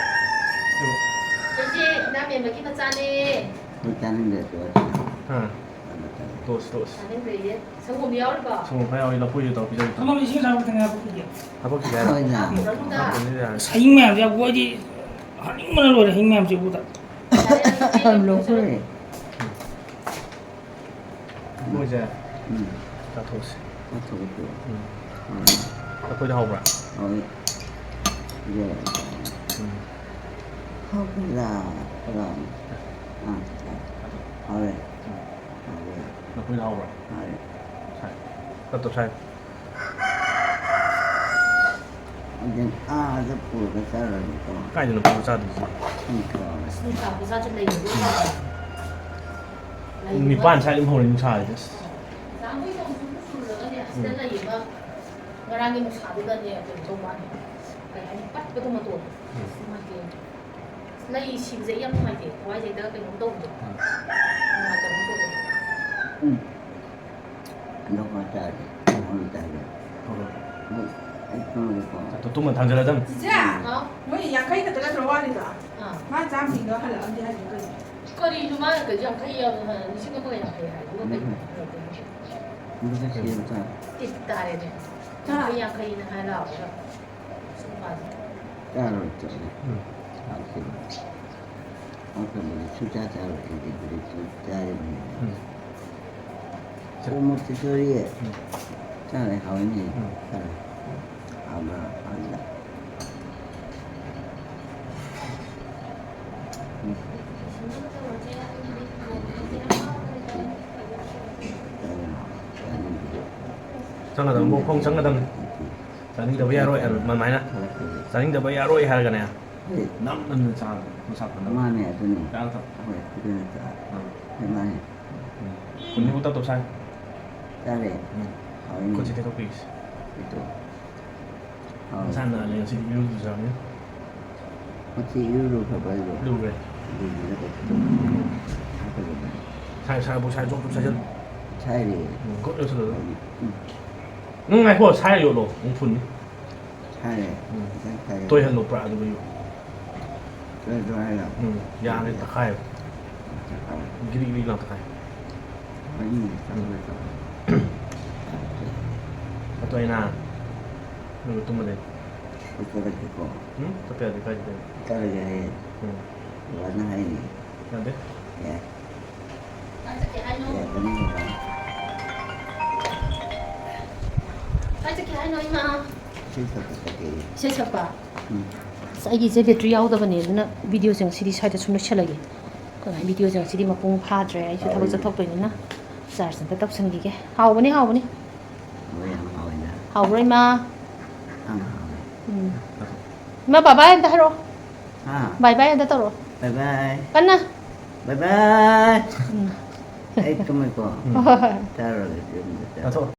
ꯑꯩꯁꯦ ꯏꯅꯥꯃꯦꯝꯕꯒꯤ ꯃꯆꯥꯅꯦ ꯍꯣꯏ ꯆꯥꯅꯤꯡꯗꯦ ꯇꯣꯁ ꯆꯥꯅꯤꯡꯗ꯭ꯔꯦꯌꯦ ꯁꯪꯒꯣꯝ ꯌꯥꯎꯔꯤꯕꯣ ꯁꯪꯒꯣꯝ ꯈꯔ ꯌꯥꯎꯏ ꯂꯐꯣꯏꯁꯨ ꯇꯧꯔ ꯄꯤꯖꯒꯦ ꯁꯪꯒꯣꯝ ꯏꯁꯤꯡ ꯆꯥꯕ ꯈꯛꯇꯪ ꯍꯥꯞꯄꯛꯈꯤꯒꯦ ꯍꯥꯄꯛꯈꯤꯒꯦ ꯍꯥꯏꯔꯣ ꯍꯣꯏꯅ ꯄꯨꯔꯅꯨꯗ ꯍꯌꯤꯡ ꯃꯌꯥꯝꯁꯦ ꯑꯩꯈꯣꯏꯗꯤ ꯍꯥꯅꯤꯡꯕꯅ ꯂꯣꯏꯔꯦ ꯍꯌꯤꯡ ꯃꯌꯥꯝꯁꯦ ꯎꯕꯗ ꯂꯧꯈ꯭ꯔꯦ ꯂꯐꯣꯏꯁꯦ ꯆꯥꯊꯣꯛꯑꯁꯤ ꯆꯥꯊꯣꯛꯑꯣ ꯂꯐꯣꯏꯗ ꯍꯥꯎꯕ꯭ꯔꯥ ꯍꯣꯏ ꯍꯥꯎꯕ꯭ꯔꯥ ꯍꯥꯎꯔꯦ ꯂꯐꯣꯏꯗ ꯍꯥꯎꯕ꯭ꯔꯥ ꯍꯥꯎꯔꯦ ꯁꯥꯏ ꯇꯞ ꯁꯥꯏ ꯑꯥꯗ ꯄꯨꯔꯒ ꯆꯥꯔꯨꯔꯒꯦꯀꯣ ꯀꯥꯏꯗꯅꯣ ꯄꯨꯔ ꯆꯥꯗꯣꯏꯁꯦ ꯅꯨꯡꯁꯥ ꯈꯨꯁꯥꯁꯨ ꯂꯩꯕꯗꯣ ꯄꯨꯡ 9 ꯁ꯭ꯋꯥꯏ ꯑꯗꯨꯝ ꯍꯧꯔꯦ ꯅꯨꯡꯁꯥꯁꯦ ꯉꯍꯥꯟꯈꯩ ꯅꯣꯡ ꯆꯨꯔꯒꯅꯦ ꯑꯁꯤꯗ ꯂꯩꯌꯦꯕ ꯉꯔꯥꯡꯒꯤ ꯅꯨꯡꯁꯥꯗꯨꯗꯅꯦ ꯀꯩꯅꯣ ꯇꯧꯕ ꯋꯥꯅꯤ ꯀꯩ ꯍꯥꯏꯅꯤ ꯄꯠꯄꯗꯣ ꯃꯇꯣꯟꯗꯣ ꯅꯨꯡꯉꯥꯏꯇꯦ ꯂꯩ ꯁꯤꯕꯁꯦ ꯌꯥꯝ ꯅꯨꯡꯉꯥꯏꯇꯦ ꯊꯋꯥꯏꯁꯦ ꯍꯦꯛꯇ ꯀꯩꯅꯣꯝ ꯇꯧꯕꯗꯣ ꯅꯨꯡꯉꯥꯏꯇꯕ ꯇꯧꯕꯗꯣ ꯑꯗꯨꯒ ꯆꯥꯔꯦ ꯍꯧꯅ ꯆꯥꯔꯦ ꯑꯩ ꯊꯝꯃꯒꯦꯀꯣ ꯇꯨꯝꯃ ꯊꯥꯡꯖꯜꯂꯗꯝ ꯆꯤꯆꯦ ꯅꯣꯏ 50 ꯈꯛꯇ ꯅꯠꯇ꯭ꯔꯣ ꯋꯥꯠꯂꯤꯗꯣ ꯃꯥ ꯆꯥꯝꯃꯤꯒ ꯍꯜꯂꯛꯑꯝꯗꯦ ꯍꯥꯏꯁꯦ ꯀꯩꯅꯣ ꯀꯔꯤꯅꯣ ꯃꯥꯅ ꯀꯩꯁꯨ 50 ꯌꯥꯎꯅ 1,000 ꯌꯥꯡꯈꯩ ꯍꯥꯏꯗꯨꯒ ꯀꯩꯅꯣ ꯑꯗꯨꯒ ꯁꯦꯝ ꯆꯥ ꯇꯤꯛ ꯇꯥꯔꯦꯅꯦ 50ꯅ ꯍꯥꯏ ꯂꯥꯛꯑꯒ ꯁꯨꯝ ꯄꯥꯖꯦ ꯆꯥꯔꯣꯏ ꯆꯠꯂꯦ ꯍꯥꯎꯈꯤꯕ ꯍꯥꯎꯈꯤꯕꯗꯤ ꯁꯨꯡꯆꯥ ꯆꯥꯔꯣꯏ ꯑꯩꯗꯤ ꯍꯧꯖꯤꯛꯁꯨ ꯆꯥꯔꯤꯕꯅꯤ ꯑꯣꯃꯛꯇꯤ ꯁꯣꯔꯤꯌꯦ ꯆꯥꯔꯦ ꯍꯥꯎꯏꯅꯦ ꯆꯥꯔꯦ ꯍꯥꯎꯕ꯭ꯔꯥ ꯍꯥꯎꯏꯗ ꯆꯪꯒꯗꯕ ꯃꯐꯝ ꯆꯪꯒꯗꯕꯅꯤ ꯆꯥꯅꯤꯡꯗꯕ ꯌꯥꯔꯣꯏ ꯑꯗꯨꯃꯥꯏꯅ ꯆꯥꯅꯤꯡꯗꯕ ꯌꯥꯔꯣꯏ ꯍꯥꯏꯔꯒꯅꯦ ꯅꯝꯅ ꯆꯥꯕ ꯃꯁꯥ ꯐꯅꯕ ꯃꯥꯅꯦ ꯑꯗꯨꯅꯤ ꯆꯥꯡ ꯍꯣꯏ ꯑꯗꯨꯅ ꯍꯣꯏ ꯃꯥꯅꯦ ꯀꯨꯟꯅꯤꯕꯨ ꯇꯞ ꯇꯞ ꯁꯥꯏ ꯆꯥꯔꯦ ꯍꯥꯎꯏꯅꯦ ꯈꯨꯠꯁꯤ ꯇꯩꯊꯣꯛꯄꯤꯒꯦ ꯏꯇꯣ ꯃꯁꯥ ꯅꯥꯜꯂꯦ ꯉꯁꯤꯗꯤ ꯏꯔꯨꯖꯔꯕꯅꯤ ꯃꯁꯤ ꯏꯔꯨꯈ꯭ꯔꯕ ꯑꯩꯕꯣ ꯂꯨꯈ꯭ꯔꯦ ꯂꯨꯕꯤꯔꯒ ꯍꯥꯞꯀꯗꯕꯅꯤ ꯁꯥꯏꯕꯨ ꯁꯥꯏ ꯆꯣꯞ ꯁꯥꯏꯖꯜ ꯁꯥꯏꯔꯦ ꯀꯣꯠ ꯌꯣꯠꯁꯜꯂꯣ ꯉꯥꯏꯈꯣ ꯁꯥꯏꯔ ꯌꯣꯠꯂꯣ ꯑꯃꯨꯛ ꯐꯨꯟꯅꯤ ꯁꯥꯏꯔꯦ ꯈꯤꯇꯪ ꯁꯥꯏꯔꯦ ꯇꯣꯏꯍꯜꯂꯣ ꯄꯨꯔꯥ ꯑꯗꯨꯒ ꯌꯣ ꯇꯣꯏꯍꯜꯂꯣ ꯍꯥꯏꯔꯣ ꯌꯥꯔꯦ ꯇꯛꯈꯥꯏꯌꯣ ꯒꯤꯔꯤ ꯒꯤꯔꯤ ꯂꯥꯎ ꯇꯛꯈꯥꯏ ꯑꯇꯣꯏꯅ ꯑꯗꯨꯒ ꯇꯨꯝꯃꯗꯤ ꯆꯠꯂꯒꯦꯀꯣ ꯆꯠꯄ ꯌꯥꯗꯦ ꯀꯥꯏꯗꯦ ꯆꯠꯂꯒꯦ ꯍꯥꯏꯌꯦ ꯕꯕꯥꯅ ꯍꯥꯏꯅꯤ ꯌꯥꯗꯦ ꯌꯥꯏ ꯆꯠꯀꯦ ꯍꯥꯏꯅꯣ ꯌꯥꯒꯅꯤ ꯕꯕꯥ ꯀꯥꯏ ꯆꯠꯀꯦ ꯍꯥꯏꯅꯣ ꯏꯃꯥ ꯁꯤꯁꯛꯀꯤ ꯏꯁꯩ ꯁꯛꯄ ꯑꯁ ꯑꯩꯒꯤꯁꯦ ꯕꯦꯇ꯭ꯔꯤ ꯌꯥꯎꯗꯕꯅꯦ ꯑꯗꯨꯅ ꯚꯤꯗꯤꯑꯣꯁꯦ ꯉꯁꯤꯗꯤ ꯁ꯭ꯋꯥꯏꯗ ꯁꯨꯝ ꯂꯣꯏꯁꯤꯜꯂꯒꯦ ꯀꯃꯥꯏꯅ ꯚꯤꯗꯤꯑꯣꯁꯦ ꯉꯁꯤꯗꯤ ꯃꯄꯨꯡ ꯐꯥꯗ꯭ꯔꯦ ꯑꯩꯁꯨ ꯊꯕꯛ ꯆꯠꯊꯣꯛꯇꯣꯏꯅꯤꯅ ꯆꯥꯔꯖ ꯑꯝꯇ ꯇꯧꯁꯟꯈꯤꯒꯦ ꯍꯥꯎꯕꯅꯤ ꯍꯥꯎꯕꯅꯤ ꯃꯣꯏ ꯌꯥꯝ ꯍꯥꯎꯋꯤꯗ ꯍꯥꯎꯕ꯭ꯔꯣ ꯏꯃꯥ ꯌꯥꯝ ꯍꯥꯎꯋꯤ 이마 바이바이 한다 하러 하 바이바이 한다 떨어 바이바이 끝나 바이바이 에이 좀 이거 따라가야 되는데